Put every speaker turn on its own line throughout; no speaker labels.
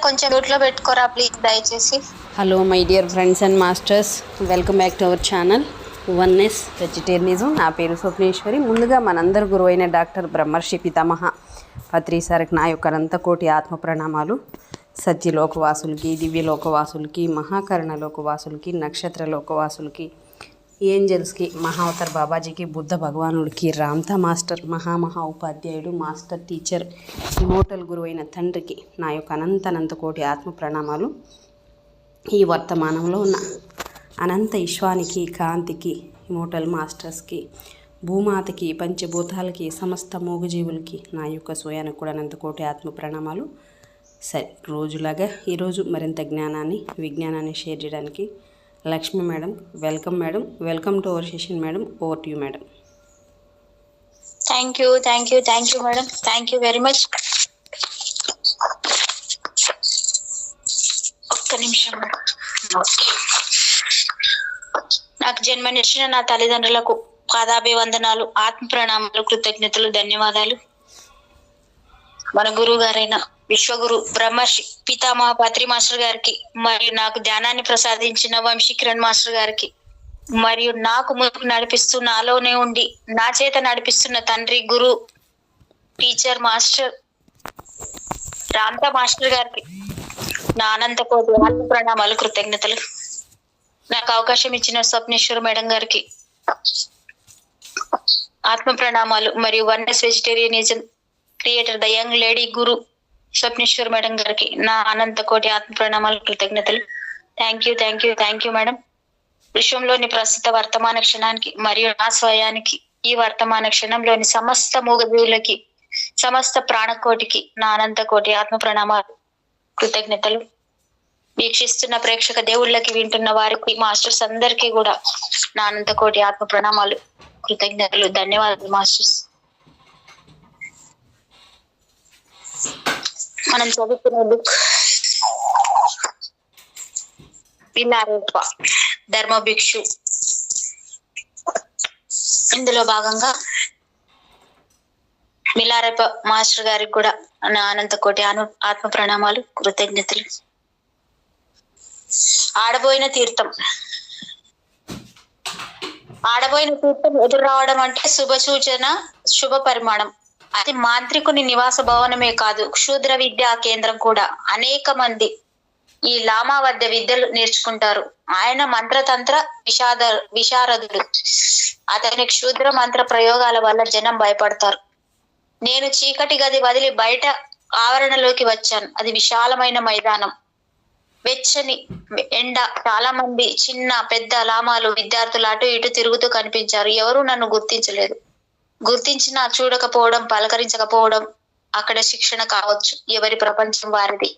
కొంచెం మ్యూట్ లో పెట్టుకోరా ప్లీజ్ దయచేసి.
Hello my dear friends and masters, welcome back to our channel oneness vegetarianism. నా పేరు స్వప్నేశ్వరి. ముందుగా మనందరి గురువు అయిన డాక్టర్ బ్రహ్మర్షి పితామహ పత్రి సార్కి నా యొక్క అనంతకోటి ఆత్మ ప్రణామాలు. సత్యలోకవాసులకి, దివ్యలోకవాసులకి, మహాకరణ లోకవాసులకి, నక్షత్ర లోకవాసులకి, ఏంజల్స్కి, మహావతార్ బాబాజీకి, బుద్ధ భగవానుడికి, రామ్తా మాస్టర్ మహా ఉపాధ్యాయుడు, మాస్టర్ టీచర్, ఇమోటల్ గురువు అయిన తండ్రికి నా యొక్క అనంత కోటి ఆత్మ ప్రణామాలు. ఈ వర్తమానంలో ఉన్న అనంత విశ్వానికి, కాంతికి, ఇమోటల్ మాస్టర్స్కి, భూమాతకి, పంచభూతాలకి, సమస్త మూగజీవులకి నా యొక్క స్వయానికి కూడా అనంతకోటి ఆత్మ ప్రణామాలు. సరే, రోజులాగా ఈరోజు మరింత జ్ఞానాన్ని, విజ్ఞానాన్ని షేర్ చేయడానికి Lakshmi madam. Welcome madam, welcome to our session madam. Over to you madam.
Thank you madam, thank you very much. ఒక్క నిమిషం మేడం. నాకు జన్మనిచ్చిన నా తల్లిదండ్రులకు పాదాభివందనాలు, ఆత్మ ప్రణామాలు, కృతజ్ఞతలు, ధన్యవాదాలు. మన గురువు గారైన విశ్వగురు బ్రహ్మర్షి పితామహ పత్రి మాస్టర్ గారికి, మరియు నాకు ధ్యానాన్ని ప్రసాదించిన వంశీకిరణ్ మాస్టర్ గారికి, మరియు నాకు ముందుకు నడిపిస్తూ నాలోనే ఉండి నా చేత నడిపిస్తున్న తండ్రి, గురు, టీచర్, మాస్టర్ రామ్తా మాస్టర్ గారికి నా అనంత కోటి ఆత్మ ప్రణామాలు, కృతజ్ఞతలు. నాకు అవకాశం ఇచ్చిన స్వప్నేశ్వర్ మేడం గారికి ఆత్మ ప్రణామాలు, మరియు oneness vegetarianism creator the young lady guru Swapneshwar madam గారికి నా అనంత కోటి ఆత్మ ప్రణామాలు, కృతజ్ఞతలు. Thank you madam. విశ్వంలోని ప్రస్తుత వర్తమాన క్షణానికి మరియు నా స్వయానికి, ఈ వర్తమాన క్షణంలోని సమస్త మూగజీవులకి, సమస్త ప్రాణకోటికి నా అనంత కోటి ఆత్మ ప్రణామాలు, కృతజ్ఞతలు. వీక్షిస్తున్న ప్రేక్షక దేవుళ్ళకి, వింటున్న వారికి, మాస్టర్స్ అందరికీ కూడా నా అనంత కోటి ఆత్మ ప్రణామాలు, కృతజ్ఞతలు, ధన్యవాదాలు మాస్టర్స్. మనం చదువుతున్న బుక్ పిల్లారేప ధర్మ భిక్షు. ఇందులో భాగంగా మిలారేప మాస్టర్ గారికి కూడా నా అనంత కోటి ఆత్మ ప్రణామాలు, కృతజ్ఞతలు. ఆడబోయిన తీర్థం ఎదురు రావడం అంటే శుభ సూచన, శుభ పరిమాణం. అది మాంత్రికుని నివాస భవనమే కాదు, క్షుద్ర విద్యా కేంద్రం కూడా. అనేక మంది ఈ లామా వద్ద విద్యలు నేర్చుకుంటారు. ఆయన మంత్రతంత్ర విశారదుడు. అతని క్షుద్ర మంత్ర ప్రయోగాల వల్ల జనం భయపడతారు. నేను చీకటి గది వదిలి బయట ఆవరణలోకి వచ్చాను. అది విశాలమైన మైదానం, వెచ్చని ఎండ. చాలా మంది చిన్న పెద్ద లామాలు, విద్యార్థులు అటు ఇటు తిరుగుతూ కనిపించారు. ఎవరూ నన్ను గుర్తించలేదు. గుర్తించినా చూడకపోవడం, పలకరించకపోవడం అక్కడ శిక్షణ కావచ్చు. ఎవరి ప్రపంచం వారిది.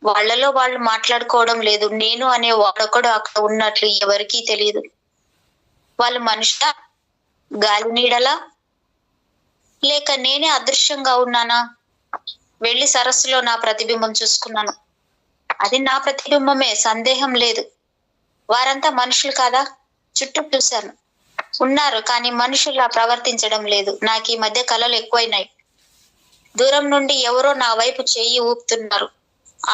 వాళ్లలో వాళ్ళు మాట్లాడుకోవడం లేదు. నేను అనే వాడొకడు అక్కడ ఉన్నట్లు ఎవరికీ తెలియదు. వాళ్ళు మనుషులా, గాలి నీడలా, లేక నేనే అదృశ్యంగా ఉన్నానా? వెళ్లి సరస్సులో నా ప్రతిబింబం చూసుకున్నాను. అది నా ప్రతిబింబమే, సందేహం లేదు. వారంతా మనుషులు కాదా? చుట్టూ చూశాను. ఉన్నారు, కానీ మనుషుల్లా ప్రవర్తించడం లేదు. నాకు ఈ మధ్య కలలు ఎక్కువైనాయి. దూరం నుండి ఎవరో నా వైపు చెయ్యి ఊపుతున్నారు.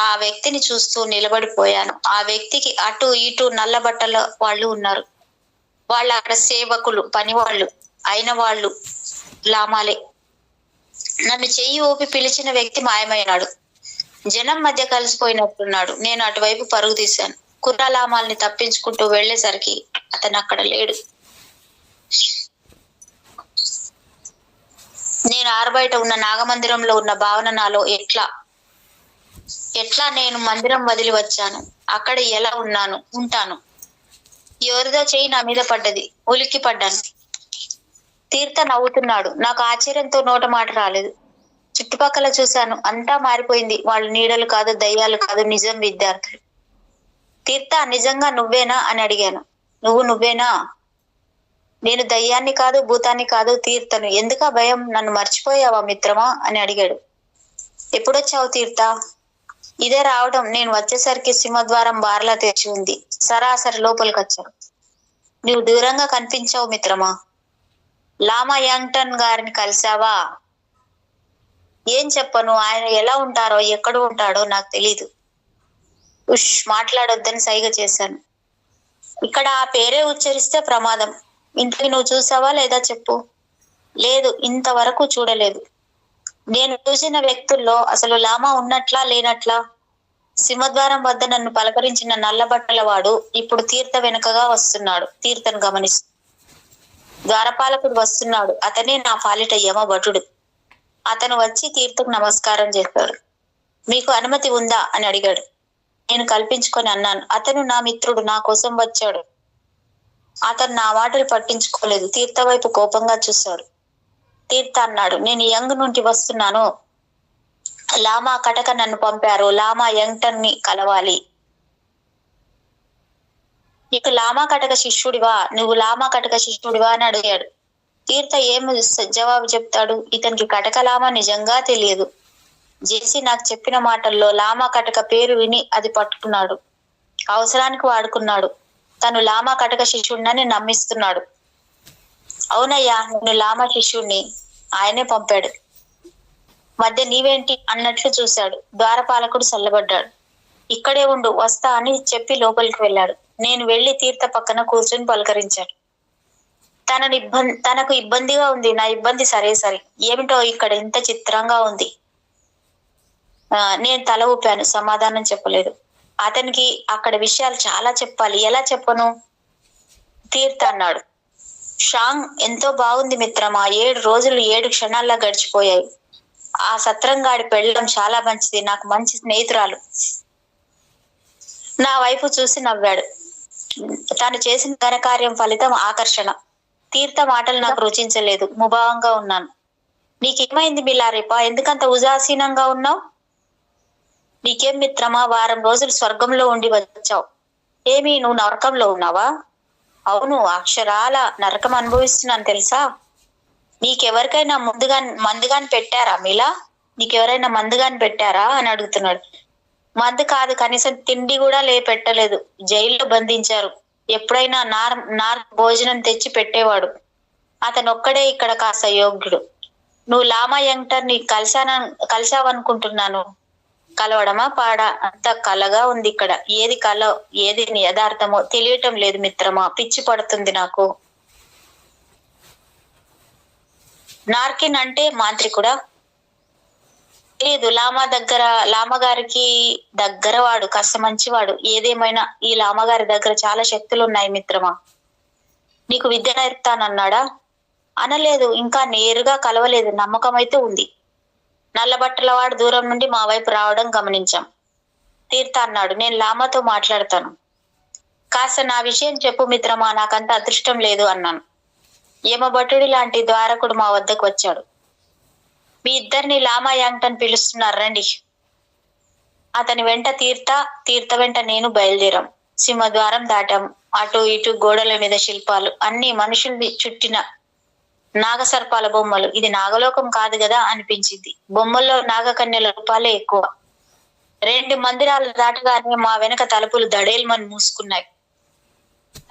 ఆ వ్యక్తిని చూస్తూ నిలబడిపోయాను. ఆ వ్యక్తికి అటు ఇటు నల్ల బట్టల వాళ్ళు ఉన్నారు. వాళ్ళు అక్కడ సేవకులు, పనివాళ్ళు అయిన వాళ్ళు లామాలే. నన్ను చెయ్యి ఊపి పిలిచిన వ్యక్తి మాయమైనాడు. జనం మధ్య కలిసిపోయినట్టున్నాడు. నేను అటువైపు పరుగు తీశాను. కుర్రాలామాల్ని తప్పించుకుంటూ వెళ్లేసరికి అతను అక్కడ లేడు. నేను ఆరుబయట ఉన్న నాగమందిరంలో ఉన్న భావన నాలో ఎట్లా నేను మందిరం వదిలి వచ్చాను, అక్కడ ఎలా ఉంటాను. ఎవరిదో చెయ్యి నా మీద పడ్డది. ఉలిక్కి పడ్డాను. తీర్థ నవ్వుతున్నాడు. నాకు ఆశ్చర్యంతో నోట మాట రాలేదు. చుట్టుపక్కల చూశాను. అంతా మారిపోయింది. వాళ్ళు నీడలు కాదు, దయ్యాలు కాదు, నిజం విద్యార్థులు. తీర్థ, నిజంగా నువ్వేనా అని అడిగాను. నువ్వేనా? నేను దయ్యాన్ని కాదు, భూతాన్ని కాదు, తీర్థను. ఎందుకా భయం? నన్ను మర్చిపోయావా మిత్రమా అని అడిగాడు. ఎప్పుడొచ్చావు తీర్థ? ఇదే రావడం. నేను వచ్చేసరికి సింహద్వారం బార్లా తెరిచి ఉంది. సరాసరి లోపలికి వచ్చావు. నువ్వు దూరంగా కనిపించావు మిత్రమా. లామా యాంగ్టన్ గారిని కలిసావా? ఏం చెప్పను, ఆయన ఎలా ఉంటారో ఎక్కడ ఉంటాడో నాకు తెలీదు. మాట్లాడొద్దని సైగ చేశాను. ఇక్కడ ఆ పేరే ఉచ్చరిస్తే ప్రమాదం. ఇంతకి నువ్వు చూసావా లేదా చెప్పు. లేదు, ఇంతవరకు చూడలేదు. నేను చూసిన వ్యక్తుల్లో అసలు లామా ఉన్నట్లా లేనట్లా? సింహద్వారం వద్ద నన్ను పలకరించిన నల్లబట్టల వాడు ఇప్పుడు తీర్థ వెనుకగా వస్తున్నాడు. తీర్థను గమనిస్తూ ద్వారపాలకుడు వస్తున్నాడు. అతనే నా పాలిట యమభటుడు. అతను వచ్చి తీర్థకు నమస్కారం చేశాడు. మీకు అనుమతి ఉందా అని అడిగాడు. నేను కల్పించుకొని అన్నాను, అతను నా మిత్రుడు, నా కోసం వచ్చాడు. అతను నా మాటలు పట్టించుకోలేదు. తీర్థ వైపు కోపంగా చూశాడు. తీర్థ అన్నాడు, నేను యంగ్ నుండి వస్తున్నాను. లామా కటక నన్ను పంపారు. లామా యంగ్టన్ ని కలవాలి. నీకు లామా కటక శిష్యుడివా? నువ్వు లామా కటక శిష్యుడివా అని అడిగాడు. తీర్థ ఏమి జవాబు చెప్తాడు? ఇతనికి కటక లామా నిజంగా తెలియదు. జేసీ నాకు చెప్పిన మాటల్లో లామా కటక పేరు విని అది పట్టుకున్నాడు. అవసరానికి వాడుకున్నాడు. తను లామా కటక శిష్యుడినని నమ్మిస్తున్నాడు. అవునయ్యా, నేను లామా శిష్యుడిని, ఆయనే పంపాడు. మధ్య నీవేంటి అన్నట్లు చూశాడు. ద్వారపాలకుడు చల్లబడ్డాడు. ఇక్కడే ఉండు, వస్తా అని చెప్పి లోపలికి వెళ్ళాడు. నేను వెళ్లి తీర్థ పక్కన కూర్చొని పలకరించాడు. తనకు ఇబ్బందిగా ఉంది. నా ఇబ్బంది సరే. ఏమిటో ఇక్కడ ఇంత చిత్రంగా ఉంది. నేను తల ఊపాను. సమాధానం చెప్పలేదు. అతనికి అక్కడ విషయాలు చాలా చెప్పాలి. ఎలా చెప్పను? తీర్థ అన్నాడు. షాంగ్ ఎంతో బాగుంది మిత్రమా. 7 రోజులు 7 క్షణాల్లో గడిచిపోయాయి. ఆ సత్రంగాడి పెళ్ళడం చాలా మంచిది. నాకు మంచి స్నేహితురాలు. నా వైపు చూసి నవ్వాడు. తాను చేసిన ఘనకార్యం ఫలితం ఆకర్షణ. తీర్థ మాటలు నాకు రుచించలేదు. ముభావంగా ఉన్నాను. నీకేమైంది బిల్లారేపా? ఎందుకంత ఉదాసీనంగా ఉన్నావు? నీకేం మిత్రమా, వారం రోజులు స్వర్గంలో ఉండి వచ్చావు. ఏమి, నువ్వు నరకంలో ఉన్నావా? అవును, అక్షరాల నరకం అనుభవిస్తున్నాను తెలుసా. నీకెవరికైనా మందుగాని పెట్టారా? మీలా నీకెవరైనా మందుగాని పెట్టారా అని అడుగుతున్నాడు. మందు కాదు, కనీసం తిండి కూడా పెట్టలేదు. జైల్లో బంధించారు. ఎప్పుడైనా నార్ భోజనం తెచ్చి పెట్టేవాడు. అతను ఒక్కడే ఇక్కడ కాస్త యోగ్యుడు. నువ్వు లామా యంగ్టర్ ని కలిసావనుకుంటున్నాను. కలవడమా పాడా? అంత కలగా ఉంది ఇక్కడ. ఏది కల ఏది యథార్థమో తెలియటం లేదు మిత్రమా. పిచ్చి పడుతుంది నాకు. నార్కిన్ అంటే మాంత్రికుడా? లేదు, లామా గారికి దగ్గరవాడు, కాస్త మంచివాడు. ఏదేమైనా ఈ లామగారి దగ్గర చాలా శక్తులు ఉన్నాయి మిత్రమా. నీకు విద్య నేర్పుతానన్నాడా? అనలేదు. ఇంకా నేరుగా కలవలేదు. నమ్మకం అయితే ఉంది. నల్లబట్టల వాడు దూరం నుండి మా వైపు రావడం గమనించాం. తీర్థ అన్నాడు, నేను లామాతో మాట్లాడతాను. కాస్త నా విషయం చెప్పు మిత్రమా, నాకంత అదృష్టం లేదు అన్నాను. యమభటుడి లాంటి ద్వారకుడు మా వద్దకు వచ్చాడు. మీ ఇద్దరిని లామా యాంగ్టన్ పిలుస్తున్నారు, రండి. అతని వెంట తీర్థ వెంట నేను బయలుదేరాం. సింహద్వారం దాటాం. అటు ఇటు గోడల మీద శిల్పాలు, అన్ని మనుషుల్ని చుట్టిన నాగసర్పాల బొమ్మలు. ఇది నాగలోకం కాదు కదా అనిపించింది. బొమ్మల్లో నాగకన్యల రూపాలే ఎక్కువ. 2 మందిరాలు దాటగానే మా వెనక తలుపులు దడేల్మని మూసుకున్నాయి.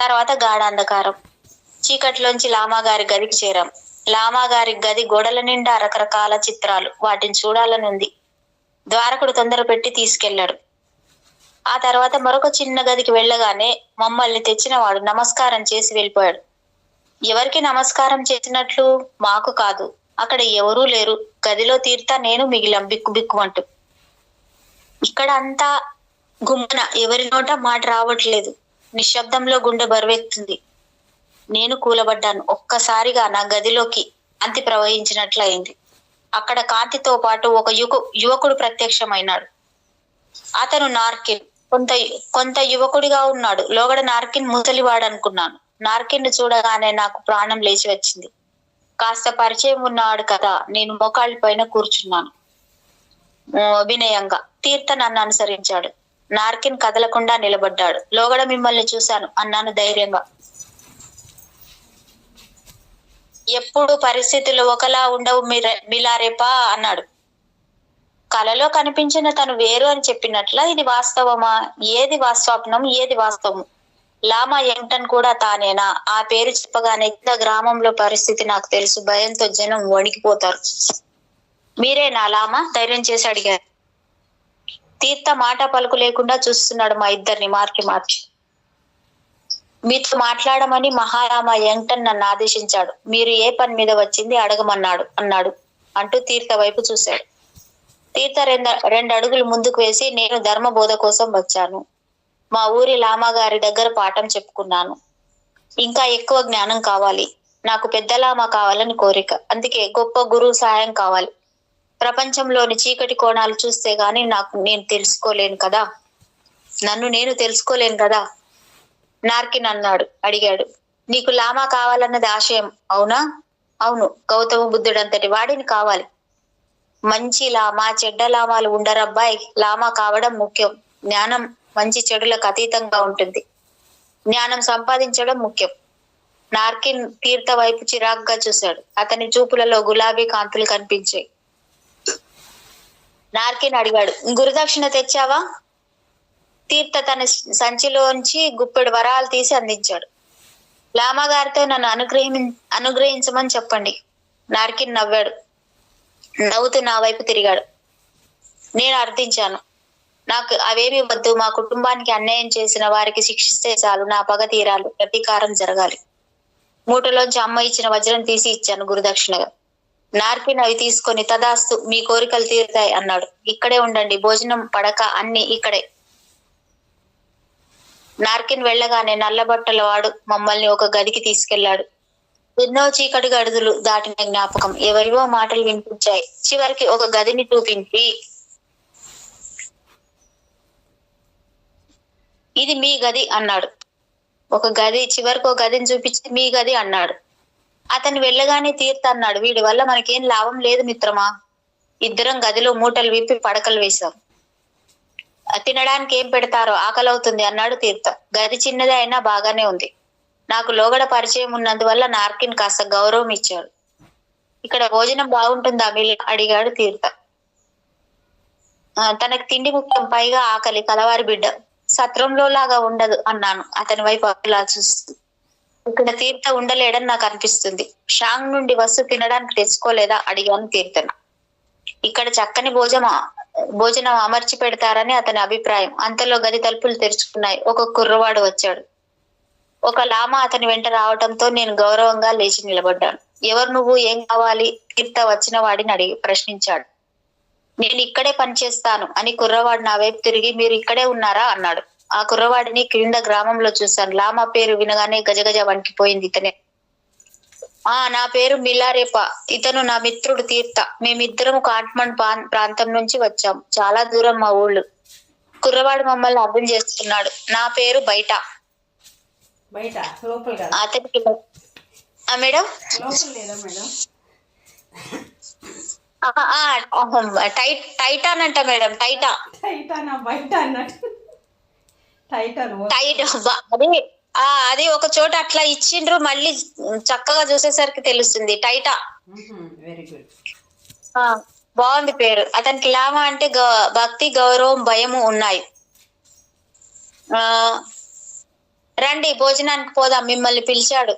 తర్వాత గాఢాంధకారం. చీకట్లోంచి లామాగారి గదికి చేరాం. లామాగారి గది గోడల నిండా రకరకాల చిత్రాలు. వాటిని చూడాలని ఉంది. ద్వారకుడు తొందర పెట్టి తీసుకెళ్లాడు. ఆ తర్వాత మరొక చిన్న గదికి వెళ్ళగానే మమ్మల్ని తెచ్చిన వాడు నమస్కారం చేసి వెళ్ళిపోయాడు. ఎవరికి నమస్కారం చేసినట్లు? మాకు కాదు. అక్కడ ఎవరూ లేరు. గదిలో తీర్థ నేను మిగిలాం బిక్కుబిక్కుమంటూ. ఇక్కడ అంతా గుమ్మన. ఎవరి నోట మాట రావట్లేదు. నిశ్శబ్దంలో గుండె బరువెక్తుంది. నేను కూలబడ్డాను. ఒక్కసారిగా నా గదిలోకి కాంతి ప్రవహించినట్లయింది. అక్కడ కాంతితో పాటు ఒక యువకుడు ప్రత్యక్షమైనాడు. అతను నార్కిన్. కొంత యువకుడిగా ఉన్నాడు. లోగడ నార్కిన్ ముసలివాడనుకున్నాను. నార్కిన్ చూడగానే నాకు ప్రాణం లేచి వచ్చింది. కాస్త పరిచయం ఉన్నాడు కదా. నేను మోకాళ్ళ పైన కూర్చున్నాను వినయంగా. తీర్థ నన్ను అనుసరించాడు. నార్కిన్ కదలకుండా నిలబడ్డాడు. లోగడ మిమ్మల్ని చూశాను అన్నాను ధైర్యంగా. ఎప్పుడు పరిస్థితులు ఒకలా ఉండవు మిలారేపా అన్నాడు. కలలో కనిపించిన తను వేరు అని చెప్పినట్ల ఇది వాస్తవమా? ఏది స్వప్నం, ఏది వాస్తవం? లామా యంగ్టన్ కూడా తానేనా? ఆ పేరు చెప్పగానే గ్రామంలో పరిస్థితి నాకు తెలుసు. భయంతో జనం వణికిపోతారు. మీరే నా లామా? ధైర్యం చేసి అడిగారు. తీర్థ మాట పలుకు లేకుండా చూస్తున్నాడు మా ఇద్దరిని మార్చి. మీతో మాట్లాడమని మహారామ ఎంటన్ నన్ను ఆదేశించాడు. మీరు ఏ పని మీద వచ్చింది అన్నాడు అంటూ తీర్థ వైపు చూశాడు. తీర్థ రెండు అడుగులు ముందుకు వేసి, నేను ధర్మ బోధ కోసం వచ్చాను. మా ఊరి లామా గారి దగ్గర పాఠం చెప్పుకున్నాను. ఇంకా ఎక్కువ జ్ఞానం కావాలి. నాకు పెద్ద లామా కావాలని కోరిక. అందుకే గొప్ప గురువు సహాయం కావాలి. ప్రపంచంలోని చీకటి కోణాలు చూస్తే గాని నన్ను నేను తెలుసుకోలేను కదా. నార్కిన్ అడిగాడు. నీకు లామా కావాలన్నది ఆశయం అవునా? అవును. గౌతమ బుద్ధుడంతటి వాడిని కావాలి. మంచి లామా చెడ్డ లామాలు ఉండరబ్బాయి. లామా కావడం ముఖ్యం. జ్ఞానం మంచి చెడులకు అతీతంగా ఉంటుంది. జ్ఞానం సంపాదించడం ముఖ్యం. నార్కిన్ తీర్థ వైపు చిరాగ్గా చూశాడు. అతని చూపులలో గులాబీ కాంతులు కనిపించాయి. నార్కిన్ అడిగాడు, గురుదక్షిణ తెచ్చావా? తీర్థ తన సంచిలోంచి గుప్పెడు వరాలు తీసి అందించాడు. లామా గారితో నన్ను అనుగ్రహించమని చెప్పండి. నార్కిన్ నవ్వాడు. నవ్వుతూ నా వైపు తిరిగాడు. నేను అర్థించాను. నాకు అవేమీ వద్దు. మా కుటుంబానికి అన్యాయం చేసిన వారికి శిక్షిస్తే చాలు. నా పగ తీరాలి, ప్రతీకారం జరగాలి. మూటలోంచి అమ్మ ఇచ్చిన వజ్రం తీసి ఇచ్చాను గురుదక్షిణగా. నార్కిన్ అవి తీసుకొని, తదాస్తు, మీ కోరికలు తీరుతాయి అన్నాడు. ఇక్కడే ఉండండి. భోజనం, పడక అన్ని ఇక్కడే. నార్కిన్ వెళ్ళగానే నల్లబట్టల వాడు మమ్మల్ని ఒక గదికి తీసుకెళ్లాడు. ఎన్నో చీకటి గడుదులు దాటిన జ్ఞాపకం. ఎవరివో మాటలు వినిపించాయి. చివరికి ఒక గదిని చూపించి, ఇది మీ గది అన్నాడు. చివరికి ఒక గదిని చూపించి మీ గది అన్నాడు. అతను వెళ్ళగానే తీర్థ అన్నాడు, వీడి వల్ల మనకేం లాభం లేదు మిత్రమా. ఇద్దరం గదిలో మూటలు విప్పి పడకలు వేశాం. తినడానికి ఏం పెడతారో, ఆకలవుతుంది అన్నాడు తీర్థ. గది చిన్నదే అయినా బాగానే ఉంది. నాకు లోగడ పరిచయం ఉన్నందువల్ల నార్కిన్ కాస్త గౌరవం ఇచ్చాడు. ఇక్కడ భోజనం బాగుంటుందా మిల్ అడిగాడు తీర్థ. తనకు తిండి ముఖ్యం, పైగా ఆకలి కలవారి బిడ్డ. సత్రంలో లాగా ఉండదు అన్నాను అతని వైపు అలా చూస్తూ. ఇక్కడ తీర్థ ఉండలేడని నాకు అనిపిస్తుంది. షాంగ్ నుండి వస్తు తినడానికి తెచ్చుకోలేదా అడిగాను తీర్థను. ఇక్కడ చక్కని భోజనం అమర్చి పెడతారని అతని అభిప్రాయం. అంతలో గది తలుపులు తెరుచుకున్నాయి. ఒక కుర్రవాడు వచ్చాడు. ఒక లామా అతని వెంట రావటంతో నేను గౌరవంగా లేచి నిలబడ్డాను. ఎవరు నువ్వు, ఏం కావాలి? తీర్థ వచ్చిన వాడిని ప్రశ్నించాడు. నేను ఇక్కడే పనిచేస్తాను అని కుర్రవాడు నా వైపు తిరిగి, మీరు ఇక్కడే ఉన్నారా అన్నాడు. ఆ కుర్రవాడిని క్రింద గ్రామంలో చూశాను. లామా పేరు వినగానే గజగజ వణికిపోయింది. ఇతనే. నా పేరు మిలారేపా. ఇతను నా మిత్రుడు తీర్థ. మేమిద్దరం కాట్మండ్ ప్రాంతం నుంచి వచ్చాం. చాలా దూరం మా ఊళ్ళు. కుర్రవాడు మమ్మల్ని అర్థం చేస్తున్నాడు. నా పేరు బయట. అతనికి మేడం టైటాన్ అంట మేడం. అది ఒక చోట అట్లా ఇచ్చిండ్రు, మళ్ళీ చక్కగా చూసేసరికి తెలుస్తుంది. టైటా. బాగుంది పేరు. అతనికి లామా అంటే భక్తి, గౌరవం, భయము ఉన్నాయి. రండి భోజనానికి పోదాం, మిమ్మల్ని పిలిచాడు.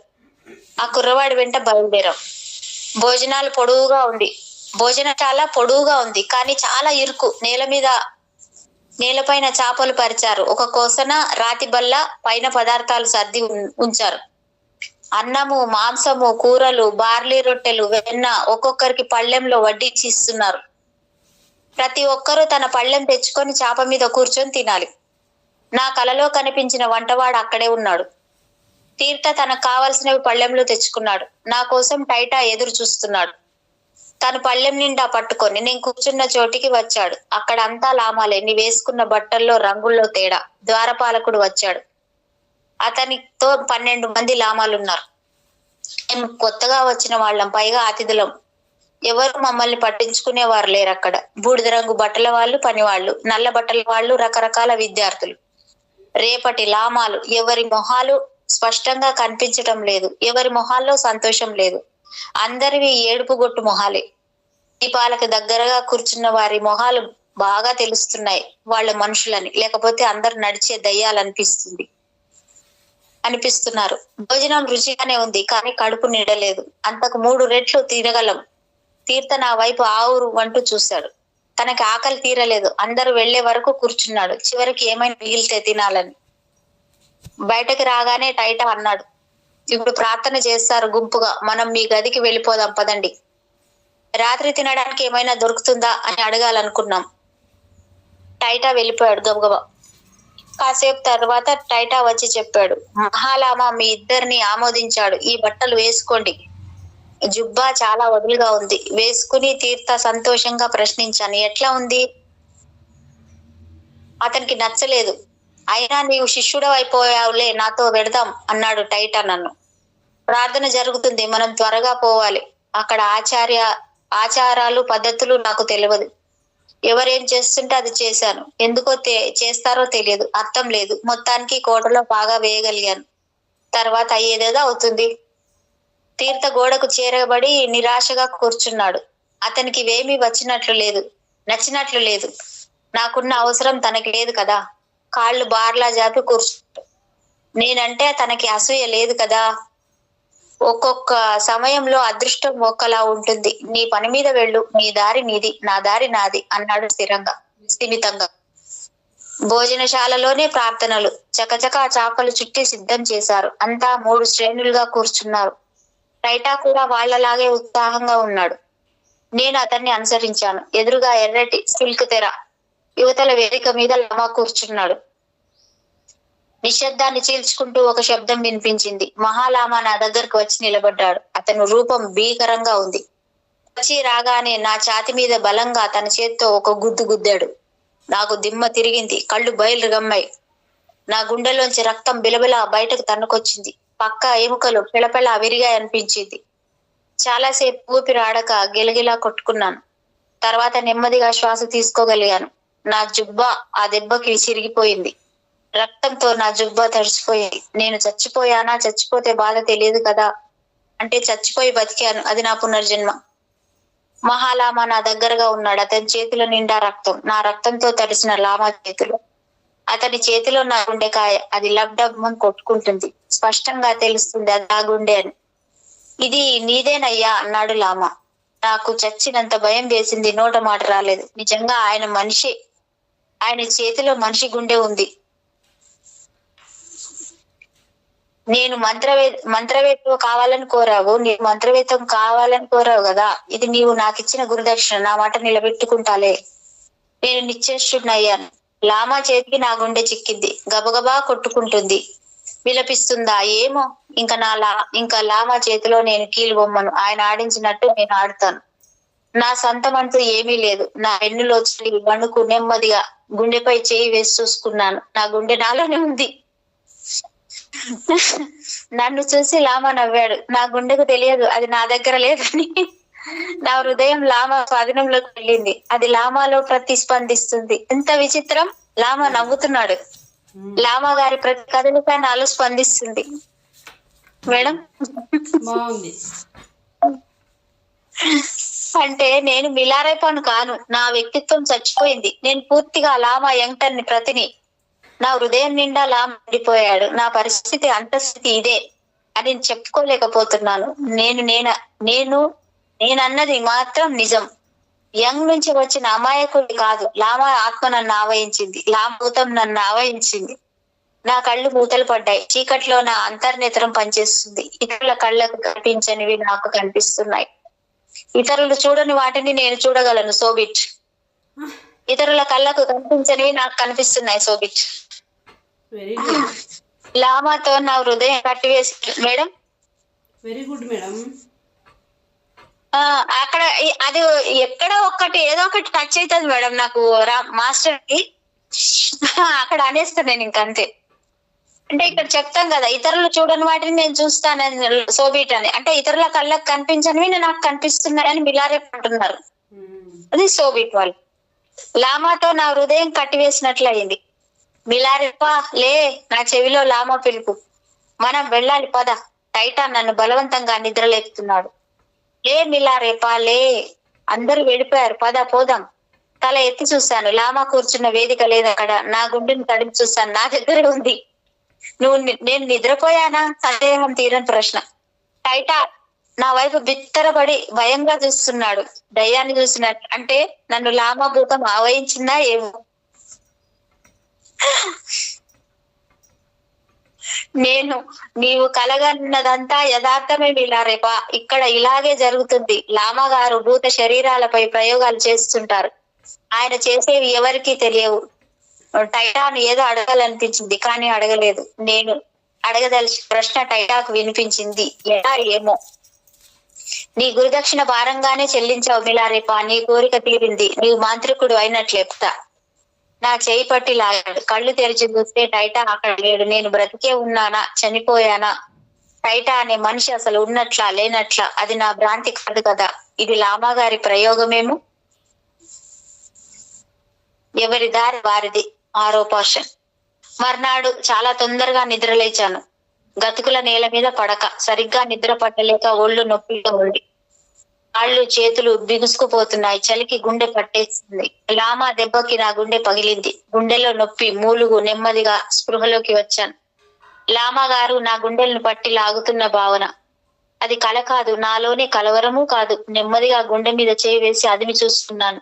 ఆ కుర్రవాడి వెంట బయలుదేరాం. భోజనశాల పొడువుగా ఉంది, కానీ చాలా ఇరుకు. నేలపైన చాపలు పరిచారు. ఒక కోసన రాతి బల్ల పైన పదార్థాలు సర్ది ఉంచారు. అన్నము, మాంసము, కూరలు, బార్లీ రొట్టెలు, వెన్న ఒక్కొక్కరికి పళ్ళెంలో వడ్డించి ఇస్తున్నారు. ప్రతి ఒక్కరూ తన పళ్ళెం తెచ్చుకొని చాప మీద కూర్చొని తినాలి. నా కలలో కనిపించిన వంటవాడు అక్కడే ఉన్నాడు. తీర్థ తనకు కావలసినవి పళ్ళెంలో తెచ్చుకున్నాడు. నా కోసం టైటా ఎదురు చూస్తున్నాడు. తను పళ్ళెం నిండా పట్టుకొని నేను కూర్చున్న చోటికి వచ్చాడు. అక్కడ అంతా లామాలే. నీ వేసుకున్న బట్టల్లో, రంగుల్లో తేడా. ద్వారపాలకుడు వచ్చాడు. అతనితో 12 మంది లామాలున్నారు. మేము కొత్తగా వచ్చిన వాళ్ళం, పైగా అతిథులం. ఎవరు మమ్మల్ని పట్టించుకునేవారు లేరు అక్కడ. బూడిద రంగు బట్టల వాళ్ళు పనివాళ్ళు, నల్ల బట్టల వాళ్ళు రకరకాల విద్యార్థులు. రేపటి లామాలు. ఎవరి మొహాలు స్పష్టంగా కనిపించటం లేదు. ఎవరి మొహాల్లో సంతోషం లేదు. అందరివి ఏడుపు గొట్టు మొహాలే. దీపాలకు దగ్గరగా కూర్చున్న వారి మొహాలు బాగా తెలుస్తున్నాయి. వాళ్ళ మనుషులని, లేకపోతే అందరు నడిచే అనిపిస్తున్నారు. భోజనం రుచిగానే ఉంది, కానీ కడుపు నిండలేదు. అంతకు 3 రెట్లు తీర్థ నా వైపు ఆవురు అంటూ చూశాడు. తనకి ఆకలి తీరలేదు. అందరూ వెళ్లే వరకు కూర్చున్నాడు. చివరికి ఏమైనా మిగిలితే తినాలని. బయటకి రాగానే టైటా అన్నాడు, ఇప్పుడు ప్రార్థన చేస్తారు గుంపుగా. మనం మీ గదికి వెళ్ళిపోదాం పదండి. రాత్రి తినడానికి ఏమైనా దొరుకుతుందా అని అడగాలనుకున్నాం. టైటా వెళ్ళిపోయాడు గబగబా. కాసేపు తర్వాత టైటా వచ్చి చెప్పాడు, మహాలామా మీ ఇద్దరిని ఆమోదించాడు. ఈ బట్టలు వేసుకోండి. జుబ్బా చాలా వదులుగా ఉంది. వేసుకుని తీర్థ సంతోషంగా ప్రశ్నించాను, ఎట్లా ఉంది? అతనికి నచ్చలేదు. అయినా నీవు శిష్యుడు అయిపోయావులే, నాతో వెడదాం అన్నాడు టైటా నన్ను. ప్రార్థన జరుగుతుంది, మనం త్వరగా పోవాలి. అక్కడ ఆచారాలు పద్ధతులు నాకు తెలియదు. ఎవరేం చేస్తుంటే అది చేశాను. ఎందుకో చేస్తారో తెలియదు, అర్థం లేదు. మొత్తానికి కోటలో బాగా వేయగలిగాను. తర్వాత అయ్యేదేదో అవుతుంది. తీర్థ గోడకు చేరబడి నిరాశగా కూర్చున్నాడు. అతనికి ఇవేమీ నచ్చినట్లు లేదు. నాకున్న అవసరం తనకి లేదు కదా. కాళ్ళు బార్లా జాపి కూర్చున్నాడు. నేనంటే తనకి అసూయ లేదు కదా. ఒక్కొక్క సమయంలో అదృష్టం ఒక్కలా ఉంటుంది. నీ పని మీద వెళ్ళు, నీ దారి నీది, నా దారి నాది అన్నాడు స్థిమితంగా. భోజనశాలలోనే ప్రార్థనలు. చకచకా చాపలు చుట్టి సిద్ధం చేశారు. అంతా 3 శ్రేణులుగా కూర్చున్నారు. టైటా కూడా వాళ్లలాగే ఉత్సాహంగా ఉన్నాడు. నేను అతన్ని అనుసరించాను. ఎదురుగా ఎర్రటి సిల్క్ తెర, యువతల వేదిక మీద లామా కూర్చున్నాడు. నిశ్శబ్దాన్ని చీల్చుకుంటూ ఒక శబ్దం వినిపించింది. మహాలామా నా దగ్గరకు వచ్చి నిలబడ్డాడు. అతను రూపం భీకరంగా ఉంది. వచ్చి రాగానే నా ఛాతి మీద బలంగా తన చేత్తో ఒక గుద్దు గుద్దాడు. నాకు దిమ్మ తిరిగింది. కళ్ళు బయలు గమ్మాయి. నా గుండెలోంచి రక్తం బిలబిల బయటకు తన్నుకొచ్చింది. పక్క ఎముకలు పెళపెళ విరిగా అనిపించింది. చాలాసేపు ఊపిరి ఆడక గిలగిలా కొట్టుకున్నాను. తర్వాత నెమ్మదిగా శ్వాస తీసుకోగలిగాను. నా జుబ్బా ఆ దెబ్బకి చిరిగిపోయింది. రక్తంతో నా జుబ్బా తడిసిపోయింది. నేను చచ్చిపోయానా? చచ్చిపోతే బాధ తెలియదు కదా. అంటే చచ్చిపోయి బతికాను, అది నా పునర్జన్మ. మహాలామా నా దగ్గరగా ఉన్నాడు. అతని చేతిలో నిండా రక్తం. నా రక్తంతో తడిసిన లామా చేతిలో. అతని చేతిలో నా గుండెకాయ. అది లబ్డబ్బం కొట్టుకుంటుంది. స్పష్టంగా తెలుస్తుంది అది నా గుండె అని. ఇది నీదేనయ్యా అన్నాడు లామా. నాకు చచ్చినంత భయం వేసింది. నోట మాట రాలేదు. నిజంగా ఆయన మనిషి. ఆయన చేతిలో మనిషి గుండె ఉంది. నేను మంత్రవేత్త కావాలని కోరావు. నీవు మంత్రవేత్తం కావాలని కోరావు కదా. ఇది నీవు నాకిచ్చిన గురుదక్షిణ. నా మాట నిలబెట్టుకుంటాలే. నేను నిశ్చేష్టుడయ్యాను. లామా చేతికి నా గుండె చిక్కింది. గబగబా కొట్టుకుంటుంది. విలపిస్తుందా ఏమో. ఇంకా లామా చేతిలో నేను కీలు బొమ్మను. ఆయన ఆడించినట్టు నేను ఆడుతాను. నా సొంతమంటూ ఏమీ లేదు. నా వెన్నులో వణుకు. నెమ్మదిగా గుండెపై చేయి వేసి చూసుకున్నాను. నా గుండె నాలోనే ఉంది. నన్ను చూసి లామా నవ్వాడు. నా గుండెకు తెలియదు అది నా దగ్గర లేదని. నా హృదయం లామా స్వాధీనంలోకి వెళ్ళింది. అది లామాలో ప్రతిస్పందిస్తుంది. ఎంత విచిత్రం. లామా నవ్వుతున్నాడు. లామా గారి ప్రతి కథలపై నాలో స్పందిస్తుంది. మేడం
బాగుంది.
అంటే నేను మిలారేపాను కాను. నా వ్యక్తిత్వం చచ్చిపోయింది. నేను పూర్తిగా లామా యంగ్టన్ ప్రతిని. నా హృదయం నిండా లామా ఉండిపోయాడు. నా పరిస్థితి అంతస్థితి ఇదే అని చెప్పుకోలేకపోతున్నాను. నేనన్నది మాత్రం నిజం. యంగ్ నుంచి వచ్చిన అమాయకుడి కాదు. లామా ఆత్మ నన్ను ఆవహించింది. లామూతం నన్ను ఆవహించింది. నా కళ్ళు మూతలు పడ్డాయి. చీకట్లో నా అంతర్నేత్రం పనిచేస్తుంది. ఇతరుల కళ్ళకు కనిపించనివి నాకు కనిపిస్తున్నాయి. ఇతరులు చూడని వాటిని నేను చూడగలను సోబిట్. ఇతరుల కళ్ళకు కనిపించనివి నాకు కనిపిస్తున్నాయి సోబిట్.
Very good.
లామాతో నా హృదయం కట్టివేసి మేడం.
Very good madam.
అక్కడ అది ఎక్కడ ఒక్కటి ఏదో ఒకటి టచ్ అవుతుంది మేడం నాకు మాస్టర్ కి. అక్కడ అనేస్తాను నేను ఇంకంతే. అంటే ఇక్కడ చెప్తాం కదా, ఇతరులు చూడని వాటిని నేను చూస్తానని సోబిట్ అని. అంటే ఇతరుల కళ్ళకు కనిపించనివి నాకు కనిపిస్తున్నాయని మిలారేప్ అంటున్నారు. అది సోబిట్ వాళ్ళు. లామాతో నా హృదయం కట్టివేసినట్లు అయింది. మిలారేపా లే, నా చెవిలో లామా పిలుపు. మనం వెళ్ళాలి పద. టైటా నన్ను బలవంతంగా నిద్రలేపుతున్నాడు. లే మిలారేపా లే. అందరూ వెళ్ళిపోయారు, పద పోదాం. తల ఎత్తి చూశాను. లామా కూర్చున్న వేదిక లేదు అక్కడ. నా గుండెని తడిమి చూశాను. నా దగ్గరే ఉంది. నేను నిద్రపోయానా? సందేహం తీరని ప్రశ్న. టైటా నా వైపు బిత్తరపడి భయంగా చూస్తున్నాడు, దయ్యాన్ని చూసినట్టు. అంటే నన్ను లామా భూతం ఆవహించిందా ఏమో. నేను నీవు కలగన్నదంతా యథార్థమే మిలారేపా, ఇక్కడ ఇలాగే జరుగుతుంది. లామా గారు భూత శరీరాలపై ప్రయోగాలు చేస్తుంటారు. ఆయన చేసేవి ఎవరికీ తెలియవు. టైటాను ఏదో అడగాలనిపించింది కానీ అడగలేదు. నేను అడగదలిచిన ప్రశ్న టైటాకు వినిపించింది. ఎలా ఏమో. నీ గురుదక్షిణ భారంగానే చెల్లించావు మిలారేపా, నీ కోరిక తీరింది, నీవు మాంత్రికుడు అయినట్లెప్తా. నా చేయి పట్టి లాగాడు. కళ్ళు తెరిచి చూస్తే టైటా అక్కడ లేడు. నేను బ్రతికే ఉన్నానా చనిపోయానా? టైటా అనే మనిషి అసలు ఉన్నట్లా లేనట్లా? అది నా భ్రాంతి కాదు కదా, ఇది లామా గారి ప్రయోగమేమో. ఎవరి దారి వారిది. ఆరోపాషన్. మర్నాడు చాలా తొందరగా నిద్రలేచాను. గతుకుల నేల మీద పడక, సరిగ్గా నిద్ర పట్టలేక ఒళ్ళు నొప్పిగా ఉంది. కాళ్ళు చేతులు బిగుసుకుపోతున్నాయి. చలికి గుండె పట్టేస్తుంది. లామా దెబ్బకి నా గుండె పగిలింది. గుండెలో నొప్పి, మూలుగు. నెమ్మదిగా స్పృహలోకి వచ్చాను. లామా గారు నా గుండెలను పట్టి లాగుతున్న భావన. అది కల కాదు, నాలోనే కలవరము కాదు. నెమ్మదిగా గుండె మీద చేయి వేసి అదిమి చూస్తున్నాను.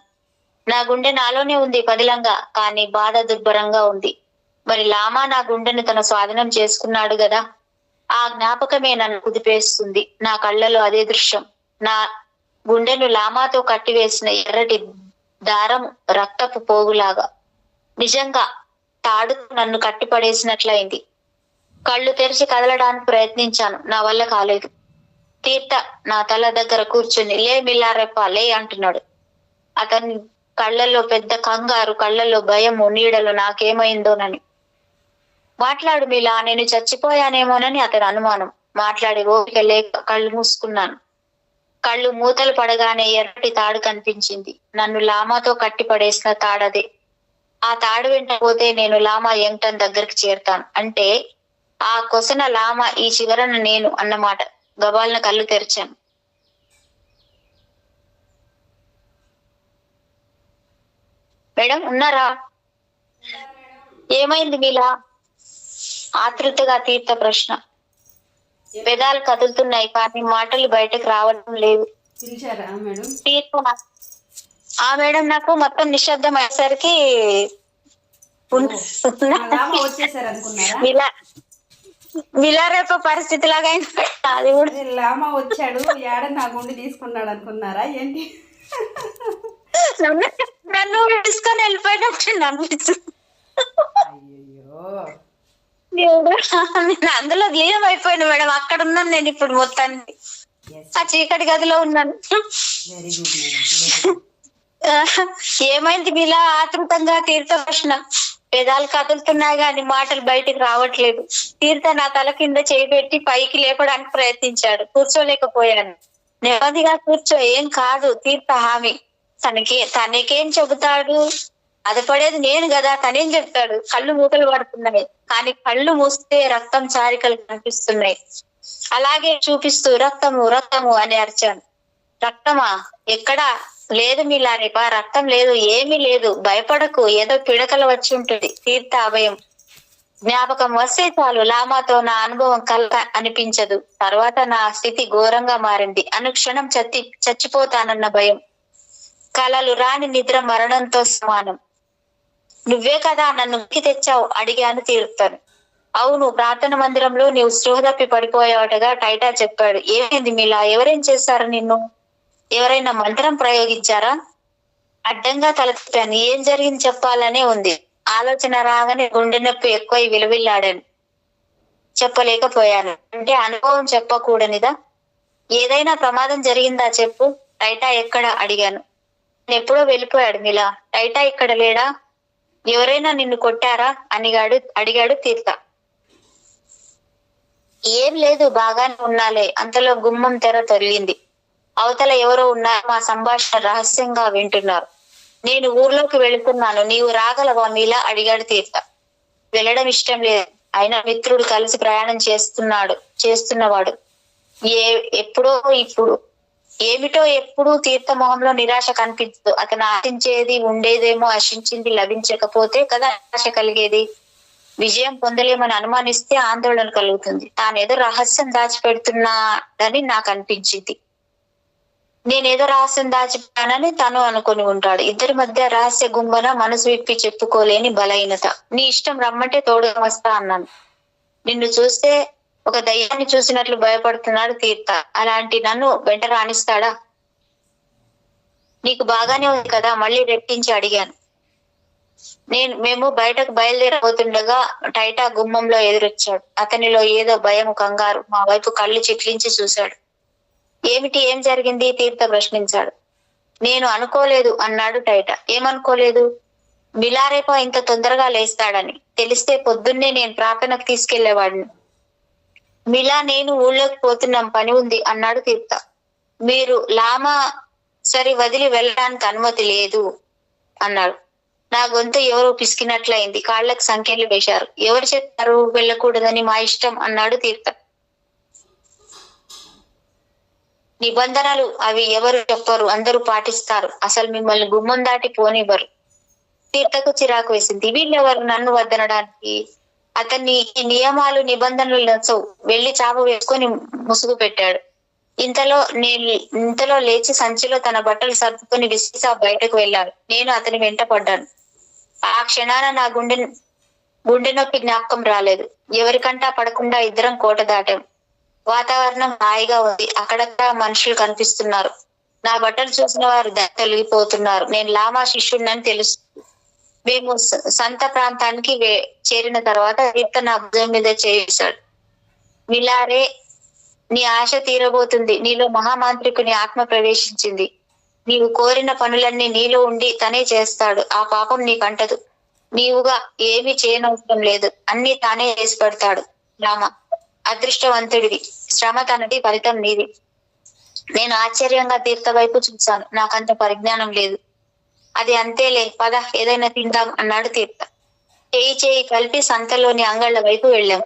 నా గుండె నాలోనే ఉంది పదిలంగా, కానీ బాధ దుర్భరంగా ఉంది. మరి లామా నా గుండెను తన స్వాధీనం చేసుకున్నాడు గదా. ఆ జ్ఞాపకమే నన్ను కుదిపేస్తుంది. నా కళ్ళలో అదే దృశ్యం. నా గుండెను లామాతో కట్టివేసిన ఎర్రటి దారం రక్తపు పోగులాగా. నిజంగా తాడు నన్ను కట్టిపడేసినట్లయింది. కళ్ళు తెరిచి కదలడానికి ప్రయత్నించాను, నా వల్ల కాలేదు. తీర్థ నా తల దగ్గర కూర్చుని లే మిల్లారెప్ప లే అంటున్నాడు. అతని కళ్ళల్లో పెద్ద కంగారు, కళ్ళల్లో భయము, నీడలో నాకేమైందోనని. మాట్లాడు మిలా, నేను చచ్చిపోయానేమోనని అతని అనుమానం. మాట్లాడి ఓపిక లేక కళ్ళు మూసుకున్నాను. కళ్ళు మూతలు పడగానే ఎర్రటి తాడు కనిపించింది. నన్ను లామాతో కట్టి పడేసిన తాడదే. ఆ తాడు వెంట పోతే నేను లామా యంగ్టన్ దగ్గరికి చేరుతాను. అంటే ఆ కొసన లామా ఈ చివరన నేను అన్నమాట. గబాలన కళ్ళు తెరిచాను. మేడం ఉన్నారా? ఏమైంది మీలా? ఆతృతగా తీర్థ ప్రశ్న. పెదాలు కదులుతున్నాయి కానీ మాటలు బయటకు రావడం లేదు. తీర్థ ఆ మేడం నాకు మొత్తం నిశ్శబ్దం అయ్యేసరికి విలారేప పరిస్థితి లాగా అది కూడా
లామా వచ్చాడు యాడ నా గుండె తీసుకున్నాడు అనుకున్నారా ఏంటి?
నన్ను తీసుకొని వెళ్ళిపోయినట్టు నేను అందులో లీనం అయిపోయాను మేడం. అక్కడ ఉన్నాను నేను ఇప్పుడు మొత్తానికి. ఆ చీకటి గదిలో ఉన్నాను. ఏమైంది మీలా ఆతృతంగా తీర్థ ప్రశ్న. పెదాలు కదులుతున్నాయి కానీ మాటలు బయటికి రావట్లేదు. తీర్థ నా తల కింద చేయి పెట్టి పైకి లేపడానికి ప్రయత్నించాడు. కూర్చోలేకపోయాను. నెమ్మదిగా కూర్చో, ఏం కాదు తీర్థ హామీ. తనకేం చెబుతాడు? అది పడేది నేను కదా, తనేం చెప్తాడు? కళ్ళు మూతలు పడుతున్నాయి కానీ కళ్ళు మూస్తే రక్తం చారికలు కనిపిస్తున్నాయి. అలాగే చూపిస్తూ రక్తము రక్తము అని అరిచాను. రక్తమా? ఎక్కడా? లేదు మిలారేపా, రక్తం లేదు, ఏమీ లేదు. భయపడకు, ఏదో పిడకలు వచ్చి ఉంటుంది. తీర్థ అభయం. జ్ఞాపకం వస్తే చాలు లామాతో నా అనుభవం కలక అనిపించదు. తర్వాత నా స్థితి ఘోరంగా మారింది. అనుక్షణం చచ్చిపోతానన్న భయం. కలలు రాని నిద్ర మరణంతో సమానం. నువ్వే కదా నన్ను ముక్కి తెచ్చావు అడిగాను తీర్థను. అవును, ప్రార్థన మందిరంలో నీవు స్పృహ తప్పి పడిపోయావటగా టైటా చెప్పాడు. ఏమైంది మీలా? ఎవరేం చేశారు నిన్ను? ఎవరైనా మంత్రం ప్రయోగించారా? అడ్డంగా తల తిప్పాను. ఏం జరిగింది చెప్పాలనే ఉంది. ఆలోచన రాగానే గుండె నొప్పి ఎక్కువ విలువిల్లాడాను. చెప్పలేకపోయాను. అంటే అనుభవం చెప్పకూడనిదా? ఏదైనా ప్రమాదం జరిగిందా చెప్పు. టైటా ఎక్కడ అడిగాను. ఎప్పుడో వెళ్ళిపోయాడు మిలా. టైటా ఇక్కడ లేడా? ఎవరైనా నిన్ను కొట్టారా అడిగాడు తీర్థ. ఏం లేదు, బాగానే ఉన్నాలే. అంతలో గుమ్మం తెర తొలిగింది. అవతల ఎవరో ఉన్నారు. మా సంభాషణ రహస్యంగా వింటున్నారు. నేను ఊర్లోకి వెళుతున్నాను, నీవు రాగలవా మీలా అడిగాడు తీర్థ. వెళ్ళడం ఇష్టం లేదు. అయినా మిత్రుడు కలిసి ప్రయాణం చేస్తున్నవాడు. ఎప్పుడో ఇప్పుడు ఏమిటో ఎప్పుడు తీర్థ మొహంలో నిరాశ కనిపించదు. అతను ఆశించేది ఉండేదేమో, ఆశించింది లభించకపోతే కదా నిరాశ కలిగేది. విజయం పొందలేమని అనుమానిస్తే ఆందోళన కలుగుతుంది. తానేదో రహస్యం దాచిపెడుతున్నాడని నాకు అనిపించింది. నేనేదో రహస్యం దాచిపెట్టానని తను అనుకుని ఉంటాడు. ఇద్దరి మధ్య రహస్య గుంబన, మనసు విప్పి చెప్పుకోలేని బలహీనత. నీ ఇష్టం, రమ్మంటే తోడుగా వస్తా అన్నాను. నిన్ను చూస్తే ఒక దయ్యాన్ని చూసినట్లు భయపడుతున్నాడు తీర్థ. అలాంటి నన్ను వెంట రాణిస్తాడా? నీకు బాగానే ఉంది కదా? మళ్ళీ రెట్టించి అడిగాను. మేము బయటకు బయలుదేరబోతుండగా టైటా గుమ్మంలో ఎదురొచ్చాడు. అతనిలో ఏదో భయం, కంగారు. మా వైపు కళ్ళు చిట్లించి చూశాడు. ఏమిటి, ఏం జరిగింది? తీర్థ ప్రశ్నించాడు. నేను అనుకోలేదు అన్నాడు టైటా. ఏమనుకోలేదు? మిలారేపా ఇంత తొందరగా లేస్తాడని. తెలిస్తే పొద్దున్నే నేను ప్రార్థనకు తీసుకెళ్లేవాడిని. మిలా నేను ఊళ్ళోకి పోతున్నాం, పని ఉంది అన్నాడు తీర్థ. మీరు లామా సరి వదిలి వెళ్ళడానికి అనుమతి లేదు అన్నాడు. నా గొంతు ఎవరో పిసికినట్లయింది. కాళ్ళకు సంఖ్యలు వేశారు. ఎవరు చెప్పారు వెళ్ళకూడదని? మా ఇష్టం అన్నాడు తీర్థ. నిబంధనలు అవి ఎవరు చెప్పరు, అందరూ పాటిస్తారు. అసలు మిమ్మల్ని గుమ్మం దాటి పోనివ్వరు. తీర్థకు చిరాకు వేసింది. వీళ్ళెవరు నన్ను వద్దనడానికి? అతన్ని ఈ నియమాలు, నిబంధనలు నచ్చవు. వెళ్లి చాప వేసుకొని ముసుగు పెట్టాడు. ఇంతలో లేచి సంచిలో తన బట్టలు సర్దుకొని విసిసా బయటకు వెళ్ళాడు. నేను అతని వెంట పడ్డాను. ఆ క్షణాన నా గుండె నొప్పి జ్ఞాపకం రాలేదు. ఎవరికంటా పడకుండా ఇద్దరం కోట దాటాం. వాతావరణం హాయిగా ఉంది. అక్కడక్కడ మనుషులు కనిపిస్తున్నారు. నా బట్టలు చూసిన వారు తొలగిపోతున్నారు. నేను లామా శిష్యుడినని తెలుసు. మేము సంత ప్రాంతానికి చేరిన తర్వాత తీర్థ నా భుజం మీద చేశాడు. మిలారే, నీ ఆశ తీరబోతుంది. నీలో మహామాంత్రికుని ఆత్మ ప్రవేశించింది. నీవు కోరిన పనులన్నీ నీలో ఉండి తనే చేస్తాడు. ఆ పాపం నీకంటదు. నీవుగా ఏమీ చేయనవసరం లేదు. అన్ని తానే చేసి పెడతాడు. లామా అదృష్టవంతుడివి. శ్రమ తనది, ఫలితం నీది. నేను ఆశ్చర్యంగా తీర్థ వైపు చూశాను. నాకంత పరిజ్ఞానం లేదు. అది అంతేలే, పద ఏదైనా తిందాం అన్నాడు తీర్థ. చేయి కలిపి సంతలోని అంగళ్ళ వైపు వెళ్ళాం.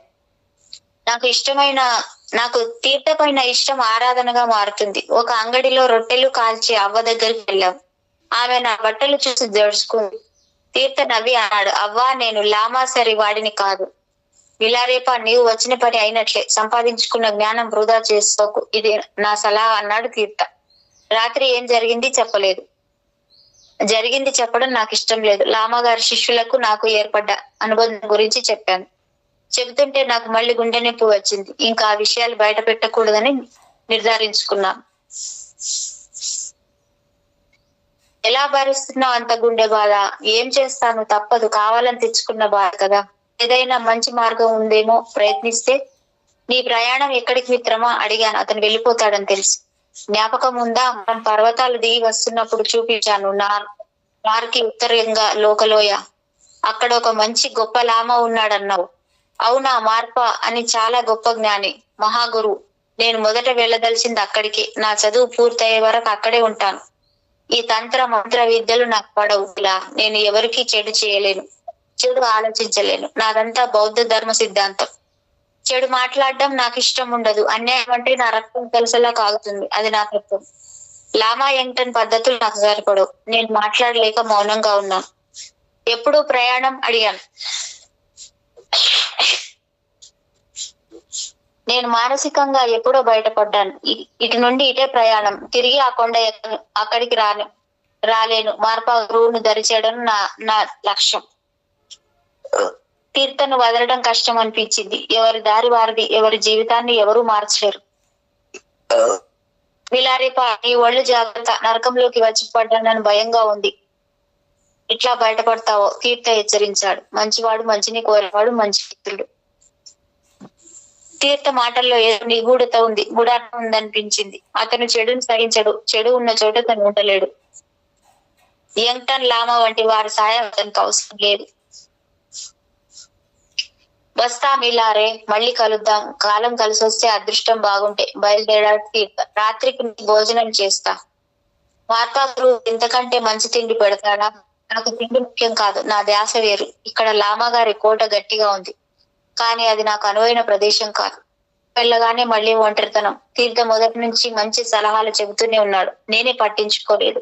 నాకు తీర్థ పైన ఇష్టం ఆరాధనగా మారుతుంది. ఒక అంగడిలో రొట్టెలు కాల్చి అవ్వ దగ్గరికి వెళ్ళాం. ఆమె నా బట్టలు చూసి జడుచుకుంది. తీర్థ నవ్వి అన్నాడు, అవ్వా, నేను లామా సరి వాడిని కాదు. మిలారేపా, నీవు వచ్చిన పని అయినట్లే. సంపాదించుకున్న జ్ఞానం వృధా చేసుకోకు. ఇది నా సలహా అన్నాడు తీర్థ. రాత్రి ఏం జరిగింది చెప్పలేదు. జరిగింది చెప్పడం నాకు ఇష్టం లేదు. లామా గారి శిష్యులకు నాకు ఏర్పడ్డ అనుబంధం గురించి చెప్పాను. చెబుతుంటే నాకు మళ్ళీ గుండె నొప్పి వచ్చింది. ఇంకా ఆ విషయాలు బయట పెట్టకూడదని నిర్ధారించుకున్నాను. ఎలా భరిస్తున్నావు అంత గుండె బాధ? ఏం చేస్తాను, తప్పదు. కావాలని తెచ్చుకున్న బాధ కదా. ఏదైనా మంచి మార్గం ఉందేమో ప్రయత్నిస్తే. నీ ప్రయాణం ఎక్కడికి మిత్రమా అడిగాను. అతను వెళ్ళిపోతాడని తెలుసు. జ్ఞాపకం ఉందా? మనం పర్వతాలు దిగి వస్తున్నప్పుడు చూపించాను. నార్కి ఉత్తరంగా లోకలోయ. అక్కడ ఒక మంచి గొప్ప లామా ఉన్నాడన్నావు. అవునా? మార్పా అని చాలా గొప్ప జ్ఞాని, మహాగురు. నేను మొదట వెళ్ళదలిచింది అక్కడికి. నా చదువు పూర్తయ్యే వరకు అక్కడే ఉంటాను. ఈ తంత్ర మంత్ర విద్యలు నాకు పడవు. ఇలా నేను ఎవరికి చెడు చేయలేను, చెడు ఆలోచించలేను. నాదంతా బౌద్ధ ధర్మ సిద్ధాంతం. చెడు మాట్లాడడం నాకు ఇష్టం ఉండదు. అన్యాయం అంటే నా రక్తం కలిసేలా కాగుతుంది. అది నా తత్వం. లామా యంగ్టన్ పద్ధతులు నాకు సరిపడవు. నేను మాట్లాడలేక మౌనంగా ఉన్నాను. ఎప్పుడు ప్రయాణం అడిగాను. నేను మానసికంగా ఎప్పుడో బయటపడ్డాను. ఇటు నుండి ఇటే ప్రయాణం. తిరిగి ఆ కొండ అక్కడికి రాలేను. మార్పా గురువును దరిచేయడం నా లక్ష్యం. తీర్థను వదలడం కష్టం అనిపించింది. ఎవరి దారి వారిది. ఎవరి జీవితాన్ని ఎవరూ మార్చలేరు. మిలారేపా, నీ ఒళ్ళు జాగ్రత్త. నరకంలోకి వచ్చి పడ్డానని భయంగా ఉంది. ఇట్లా బయటపడతావో? తీర్థ హెచ్చరించాడు. మంచివాడు, మంచిని కోరేవాడు మంచి మిత్రుడు. తీర్థ మాటల్లో ఏదో నిగూఢత ఉంది, గుడాటం ఉందనిపించింది. అతను చెడును సహించడు. చెడు ఉన్న చోట తను ఉండలేడు. యంగ్టన్, లామా వంటి వారి సాయం అతనికి అవసరం లేదు. వస్తా మిలారే, మళ్ళీ కలుద్దాం. కాలం కలిసి వస్తే, అదృష్టం బాగుంటే. బయలుదేరాడు తీర్థ. రాత్రికి భోజనం చేస్తా. మార్పా గురువు ఇంతకంటే మంచి తిండి పెడతాడా? నాకు తిండి ముఖ్యం కాదు. నా ధ్యాస వేరు. ఇక్కడ లామా గారి కోట గట్టిగా ఉంది, కానీ అది నాకు అనువైన ప్రదేశం కాదు. వెళ్ళగానే మళ్ళీ ఒంటరితనం. తీర్థ మొదటి నుంచి మంచి సలహాలు చెబుతూనే ఉన్నాడు. నేనే పట్టించుకోలేదు.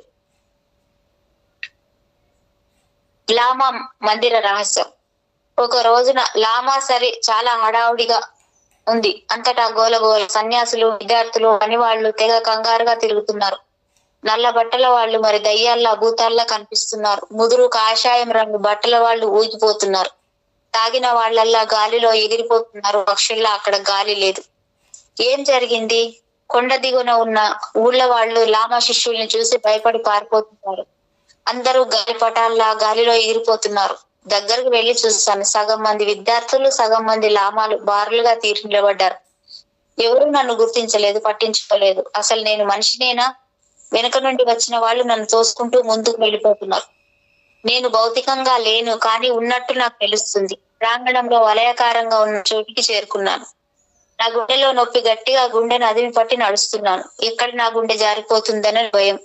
లామా మందిర రహస్యం. ఒక రోజున లామా సరే చాలా హడావుడిగా ఉంది. అంతటా గోలగోల. సన్యాసులు, విద్యార్థులు, పనివాళ్లు తెగ కంగారుగా తిరుగుతున్నారు. నల్ల బట్టల వాళ్ళు మరి దయ్యాల్లా భూతాల్లా కనిపిస్తున్నారు. ముదురు కాషాయం రంగు బట్టల వాళ్ళు ఊగిపోతున్నారు. తాగిన వాళ్ళల్లా గాలిలో ఎగిరిపోతున్నారు. పక్షుల్లా అక్కడ గాలి లేదు. ఏం జరిగింది? కొండ దిగున ఉన్న ఊళ్ళ వాళ్ళు లామా శిష్యుల్ని చూసి భయపడి పారిపోతున్నారు. అందరూ గాలిపటాల్లా గాలిలో ఎగిరిపోతున్నారు. దగ్గరకు వెళ్లి చూస్తాను. సగం మంది విద్యార్థులు, సగం మంది లామాలు బారులుగా తీరి నిలబడ్డారు. ఎవరూ నన్ను గుర్తించలేదు, పట్టించుకోలేదు. అసలు నేను మనిషినేనా? వెనుక నుండి వచ్చిన వాళ్ళు నన్ను తోసుకుంటూ ముందుకు వెళ్ళిపోతున్నారు. నేను భౌతికంగా లేను, కానీ ఉన్నట్టు నాకు తెలుస్తుంది. ప్రాంగణంలో వలయాకారంగా ఉన్న చోటికి చేరుకున్నాను. నా గుండెలో నొప్పి. గట్టిగా గుండెను అదిమి పట్టి నడుస్తున్నాను. ఎక్కడ నా గుండె జారిపోతుందనే భయం.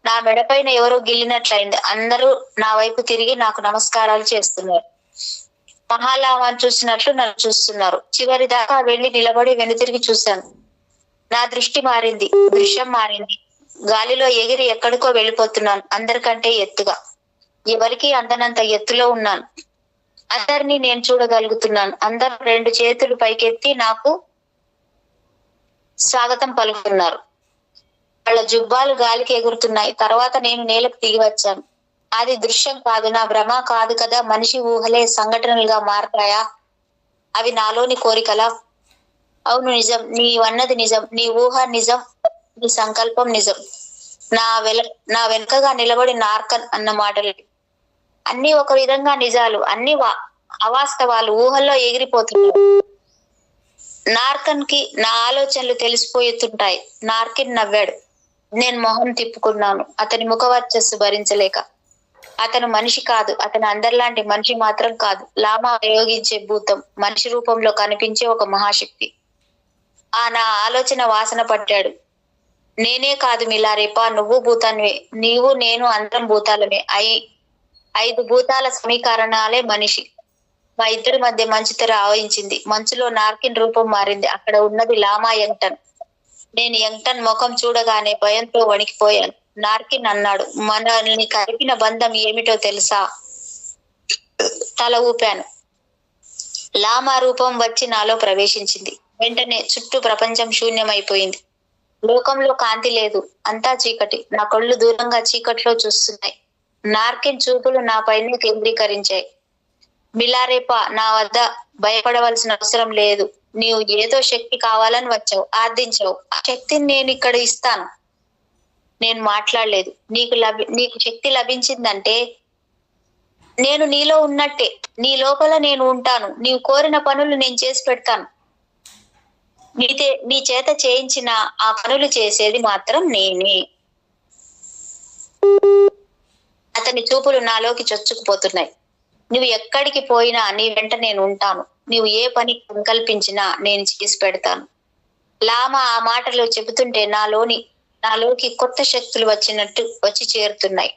నా మెడపైన ఎవరో గిల్లినట్లయింది. అందరూ నా వైపు తిరిగి నాకు నమస్కారాలు చేస్తున్నారు. మహాలామాను చూసినట్లు నన్ను చూస్తున్నారు. చివరి దాకా వెళ్లి నిలబడి వెనుతిరిగి చూశాను. నా దృష్టి మారింది, దృశ్యం మారింది. గాలిలో ఎగిరి ఎక్కడికో వెళ్ళిపోతున్నాను. అందరికంటే ఎత్తుగా, ఎవరికి అందనంత ఎత్తులో ఉన్నాను. అందరినీ నేను చూడగలుగుతున్నాను. అందరూ 2 చేతులు పైకెత్తి నాకు స్వాగతం పలుకుతున్నారు. వాళ్ళ జుబ్బాలు గాలికి ఎగురుతున్నాయి. తర్వాత నేను నేలకు దిగి వచ్చాను. అది దృశ్యం కాదు, నా భ్రమ కాదు కదా. మనిషి ఊహలే సంఘటనలుగా మారతాయా? అవి నాలోని కోరికలా? అవును, నిజం. నీవన్నది నిజం. నీ ఊహ నిజం, నీ సంకల్పం నిజం. నా వెనుకగా నిలబడి నార్కన్ అన్న మాటలు అన్ని ఒక విధంగా నిజాలు, అన్ని అవాస్తవాలు. ఊహల్లో ఎగిరిపోతున్నాయి. నార్కన్ కి నా ఆలోచనలు తెలిసిపోతుంటాయి. నార్కిన్ నవ్వాడు. నేను మొహం తిప్పుకున్నాను, అతని ముఖవర్చస్సు భరించలేక. అతను మనిషి కాదు, అతను అందరిలాంటి మనిషి మాత్రం కాదు. లామా ప్రయోగించే భూతం, మనిషి రూపంలో కనిపించే ఒక మహాశక్తి. నా ఆలోచన వాసన పట్టాడు. నేనే కాదు మిలారేపా, నువ్వు భూతాన్వే. నీవు నేను అందరం భూతాలమే. 5 భూతాల సమీకరణాలే మనిషి. మా ఇద్దరి మధ్య మంచు తెర ఆవహించింది. మంచులో నార్కిన్ రూపం మారింది. అక్కడ ఉన్నది లామా యంగ్టన్. నేను యంగ్టన్ ముఖం చూడగానే భయంతో వణికిపోయాను. నార్కిన్ అన్నాడు, మనల్ని కలిపిన బంధం ఏమిటో తెలుసా? తల ఊపాను. లామా రూపం వచ్చి నాలో ప్రవేశించింది. వెంటనే చుట్టూ ప్రపంచం శూన్యమైపోయింది. లోకంలో కాంతి లేదు, అంతా చీకటి. నా కళ్ళు దూరంగా చీకట్లో చూస్తున్నాయి. నార్కిన్ చూపులు నా పైనే కేంద్రీకరించాయి. మిలారేపా, నా వద్ద భయపడవలసిన అవసరం లేదు. నీవు ఏదో శక్తి కావాలని వచ్చావు, ఆర్థించావు. ఆ శక్తిని నేను ఇక్కడ ఇస్తాను. నేను మాట్లాడలేదు. నీకు శక్తి లభించిందంటే నేను నీలో ఉన్నట్టే. నీ లోపల నేను ఉంటాను. నీవు కోరిన పనులు నేను చేసి పెడతాను. నీ చేత చేయించిన ఆ పనులు చేసేది మాత్రం నేనే. అతని చూపులు నాలోకి చొచ్చుకుపోతున్నాయి. నువ్వు ఎక్కడికి పోయినా నీ వెంట నేను ఉంటాను. నీవు ఏ పని సంకల్పించినా నేను చేసి పెడతాను. లామా ఆ మాటలు చెబుతుంటే నాలోకి కొత్త శక్తులు వచ్చి చేరుతున్నాయి.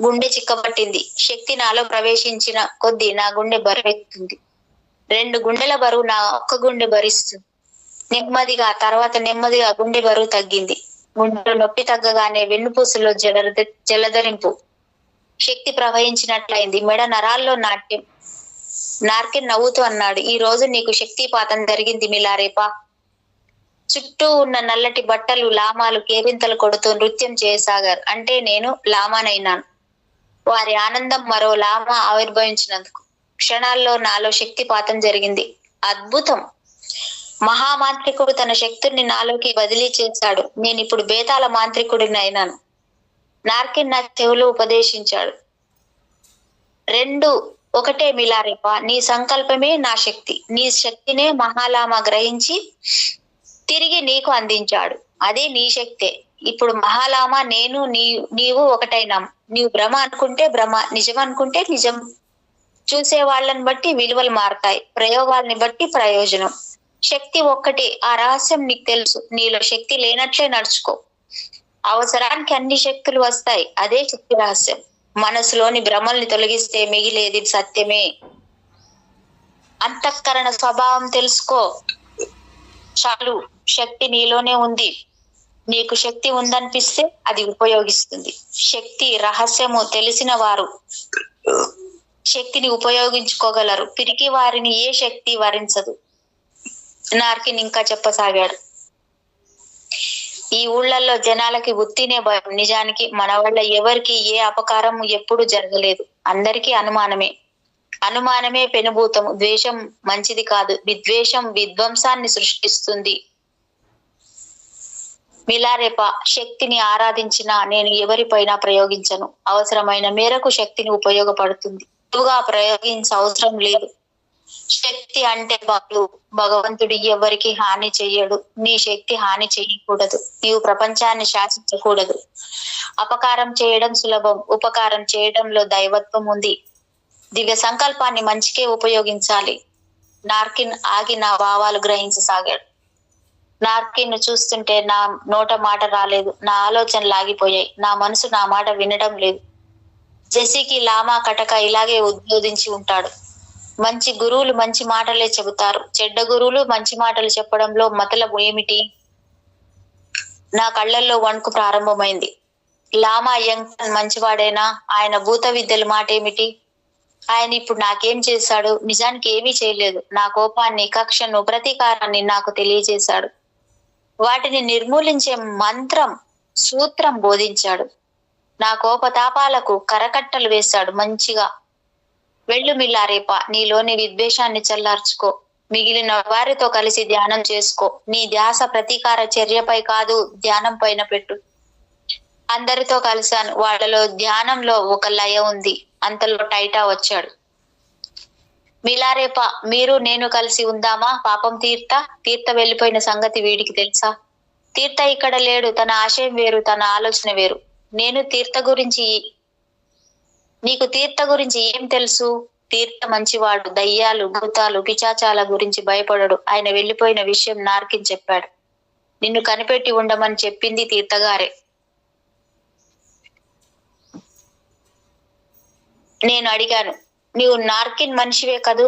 గుండె చిక్కబట్టింది. శక్తి నాలో ప్రవేశించిన కొద్దీ నా గుండె బరువెక్కుతుంది. 2 గుండెల బరువు నా ఒక్క గుండె భరిస్తుంది. నెమ్మదిగా గుండె బరువు తగ్గింది. గుండెలో నొప్పి తగ్గగానే వెన్నుపూసలో జలధరింపు. శక్తి ప్రవహించినట్లయింది. మెడ నరాల్లో నాట్యం. నార్కిన్ నవ్వుతూ అన్నాడు, ఈ రోజు నీకు శక్తిపాతం జరిగింది మిలారేపా. చుట్టూ ఉన్న నల్లటి బట్టలు లామాలు కేరింతలు కొడుతూ నృత్యం చేయసాగారు. అంటే నేను లామానైనాను. వారి ఆనందం మరో లామా ఆవిర్భవించినందుకు. క్షణాల్లో నాలో శక్తిపాతం జరిగింది. అద్భుతం! మహామాంత్రికుడు తన శక్తుల్ని నాలోకి బదిలీ చేశాడు. నేను ఇప్పుడు బేతాళ మాంత్రికుడిని అయినాను. నార్కిన్ నా చెవులు ఉపదేశించాడు. 2 ఒకటే మిలారేపా. నీ సంకల్పమే నా శక్తి. నీ శక్తినే మహాలామా గ్రహించి తిరిగి నీకు అందించాడు. అదే నీ శక్తే. ఇప్పుడు మహాలామా నేను నీవు ఒకటైనాం. నీవు భ్రమ అనుకుంటే భ్రమ, నిజం అనుకుంటే నిజం. చూసే వాళ్ళని బట్టి విలువలు మారతాయి, ప్రయోగాల్ని బట్టి ప్రయోజనం. శక్తి ఒక్కటే. ఆ రహస్యం నీకు తెలుసు. నీలో శక్తి లేనట్లే నడుచుకో. అవసరానికి అన్ని శక్తులు వస్తాయి. అదే శక్తి రహస్యం. మనసులోని భ్రమల్ని తొలగిస్తే మిగిలేది సత్యమే. అంతఃకరణ స్వభావం తెలుసుకో చాలు. శక్తి నీలోనే ఉంది. నీకు శక్తి ఉందనిపిస్తే అది ఉపయోగిస్తుంది. శక్తి రహస్యము తెలిసిన వారు శక్తిని ఉపయోగించుకోగలరు. పిరికి వారిని ఏ శక్తి వరించదు. నార్కిన్ ఇంకా చెప్పసాగాడు. ఈ ఊళ్ళల్లో జనాలకి ఉత్తినే భయం. నిజానికి మన వల్ల ఎవరికి ఏ అపకారం ఎప్పుడు జరగలేదు. అందరికీ అనుమానమే. అనుమానమే పెనుభూతము. ద్వేషం మంచిది కాదు. విద్వేషం విధ్వంసాన్ని సృష్టిస్తుంది. మిలారెప శక్తిని ఆరాధించినా నేను ఎవరిపైనా ప్రయోగించను. అవసరమైన మేరకు శక్తిని ఉపయోగపడుతుంది. ఎక్కువగా ప్రయోగించ అవసరం లేదు. శక్తి అంటే భగవంతుడు ఎవరికి హాని చెయ్యడు. నీ శక్తి హాని చెయ్యకూడదు. నీవు ప్రపంచాన్ని శాసించకూడదు. అపకారం చేయడం సులభం. ఉపకారం చేయడంలో దైవత్వం ఉంది. దివ్య సంకల్పాన్ని మంచికే ఉపయోగించాలి. నార్కిన్ ఆగి నా భావాలు గ్రహించసాగాడు. నార్కిన్ చూస్తుంటే నా నోట మాట రాలేదు. నా ఆలోచనలు ఆగిపోయాయి. నా మనసు నా మాట వినడం లేదు. జెసికి లామా కటక ఇలాగే ఉద్బోధించి ఉంటాడు. మంచి గురువులు మంచి మాటలే చెబుతారు. చెడ్డ గురువులు మంచి మాటలు చెప్పడంలో మతలబు ఏమిటి? నా కళ్ళల్లో వణుకు ప్రారంభమైంది. లామా యంగ్ మంచివాడేనా? ఆయన భూత విద్యల మాట ఏమిటి? ఆయన ఇప్పుడు నాకేం చేశాడు? నిజానికి ఏమీ చేయలేదు. నా కోపాన్ని, కక్షను, ప్రతీకారాన్ని నాకు తెలియజేశాడు. వాటిని నిర్మూలించే మంత్రం, సూత్రం బోధించాడు. నా కోపతాపాలకు కరకట్టలు వేశాడు. మంచిగా వెళ్ళు మిల్లారేప, నీలోని విద్వేషాన్ని చల్లార్చుకో. మిగిలిన వారితో కలిసి ధ్యానం చేసుకో. నీ ధ్యాస ప్రతీకార చర్యపై కాదు, ధ్యానం పైన పెట్టు. అందరితో కలిశాను. వాళ్ళలో ధ్యానంలో ఒక లయ ఉంది. అంతలో టైటా వచ్చాడు. మిలారేప, మీరు నేను కలిసి ఉందామా? పాపం తీర్థ వెళ్ళిపోయిన సంగతి వీడికి తెలుసా? తీర్థ ఇక్కడ లేడు. తన ఆశయం వేరు, తన ఆలోచన వేరు. నీకు తీర్థ గురించి ఏం తెలుసు? తీర్థ మంచివాడు. దయ్యాలు, భూతాలు, పిచాచాల గురించి భయపడడు. ఆయన వెళ్ళిపోయిన విషయం నార్కిన్ చెప్పాడు. నిన్ను కనిపెట్టి ఉండమని చెప్పింది తీర్థగారే. నేను అడిగాను, నీవు నార్కిన్ మనిషివే కదూ?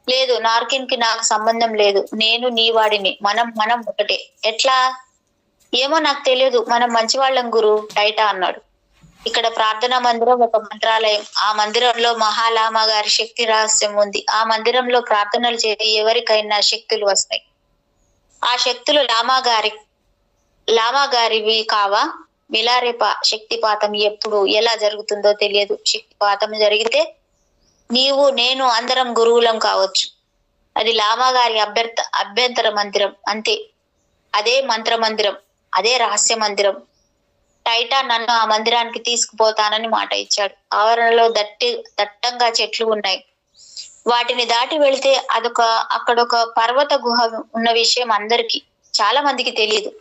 లేదు, నార్కిన్ కి నాకు సంబంధం లేదు. నేను నీ వాడిని. మనం ఒకటే. ఎట్లా? ఏమో నాకు తెలియదు. మనం మంచివాళ్ళం గురు, టైటా అన్నాడు. ఇక్కడ ప్రార్థనా మందిరం ఒక మంత్రాలయం. ఆ మందిరంలో మహాలామా గారి శక్తి రహస్యం ఉంది. ఆ మందిరంలో ప్రార్థనలు చేసి ఎవరికైనా శక్తులు వస్తాయి. ఆ శక్తులు లామా గారివి కావా? మిలారేప, శక్తిపాతం ఎప్పుడు ఎలా జరుగుతుందో తెలియదు. శక్తిపాతం జరిగితే నీవు నేను అందరం గురువులం కావచ్చు. అది లామా గారి అభ్యంతర మందిరం అంతే. అదే మంత్ర మందిరం, అదే రహస్య మందిరం. టైటా నన్ను ఆ మందిరానికి తీసుకుపోతానని మాట ఇచ్చాడు. ఆవరణలో దట్టంగా చెట్లు ఉన్నాయి. వాటిని దాటి వెళితే అక్కడొక పర్వత గుహ ఉన్న విషయం అందరికి, చాలా మందికి తెలియదు.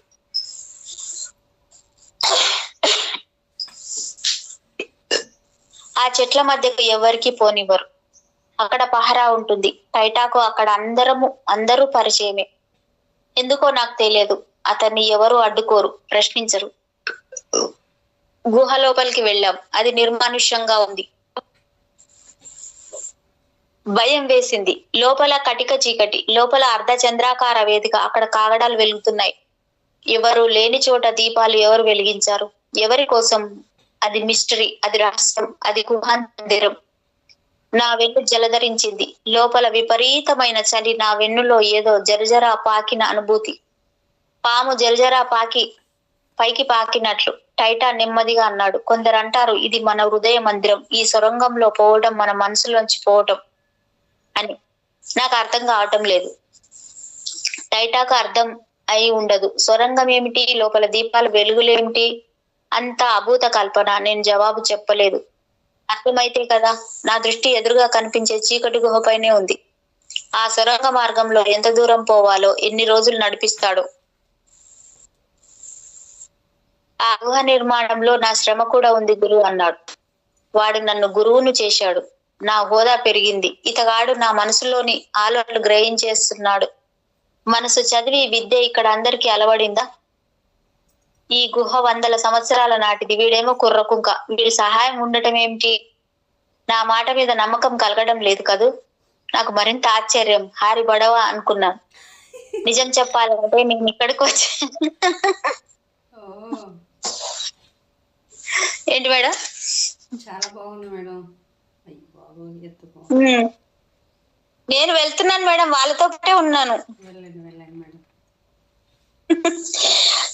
ఆ చెట్ల మధ్యకు ఎవరికి పోనివ్వరు. అక్కడ పహరా ఉంటుంది. టైటాకు అక్కడ అందరూ పరిచయమే. ఎందుకో నాకు తెలియదు. అతన్ని ఎవరు అడ్డుకోరు, ప్రశ్నించరు. గుహ లోపలికి వెళ్ళాం. అది నిర్మానుష్యంగా ఉంది. భయం వేసింది. లోపల కటిక చీకటి. లోపల అర్ధచంద్రాకార వేదిక. అక్కడ కాగడాలు వెలుగుతున్నాయి. ఎవరు లేని చోట దీపాలు ఎవరు వెలిగించారు? ఎవరి కోసం? అది మిస్టరీ, అది రహస్యం, అది గుహాంతరం. నా వెన్ను జలధరించింది. లోపల విపరీతమైన చలి. నా వెన్నులో ఏదో జరజరా పాకిన అనుభూతి. పాము జరజరా పైకి పాకినట్లు. టైటా నెమ్మదిగా అన్నాడు. కొందరు అంటారు ఇది మన హృదయ మందిరం. ఈ సొరంగంలో పోవడం మన మనసులోంచి పోవటం అని. నాకు అర్థం కావటం లేదు. టైటాకు అర్థం అయి ఉండదు. సొరంగం ఏమిటి? లోపల దీపాల వెలుగులేమిటి? అంతా అభూత కల్పన. నేను జవాబు చెప్పలేదు. అర్థమైతే కదా. నా దృష్టి ఎదురుగా కనిపించే చీకటి గుహపైనే ఉంది. ఆ సొరంగ మార్గంలో ఎంత దూరం పోవాలో, ఎన్ని రోజులు నడిపిస్తాడో. ఆ గుహ నిర్మాణంలో నా శ్రమ కూడా ఉంది గురువు అన్నాడు. వాడు నన్ను గురువును చేశాడు. నా హోదా పెరిగింది. ఇతగాడు నా మనసులోని ఆలోచనలు గ్రహించేస్తున్నాడు. మనసు చదివి విద్య ఇక్కడ అందరికీ అలవడిందా? ఈ గుహ 100 సంవత్సరాల నాటిది. వీడేమో కుర్రకుంక. వీడి సహాయం ఉండటం ఏమిటి? నా మాట మీద నమ్మకం కలగడం లేదు కదూ. నాకు మరింత ఆశ్చర్యం. హారి బడవా అనుకున్నాను. నిజం చెప్పాలంటే నేను ఇక్కడికి వచ్చి ఏంటి మేడం?
చాలా బాగుంది మేడం. అయ్యి బాబు,
నేను వెళ్తున్నాను మేడం, వాళ్ళతో పాటే ఉన్నాను.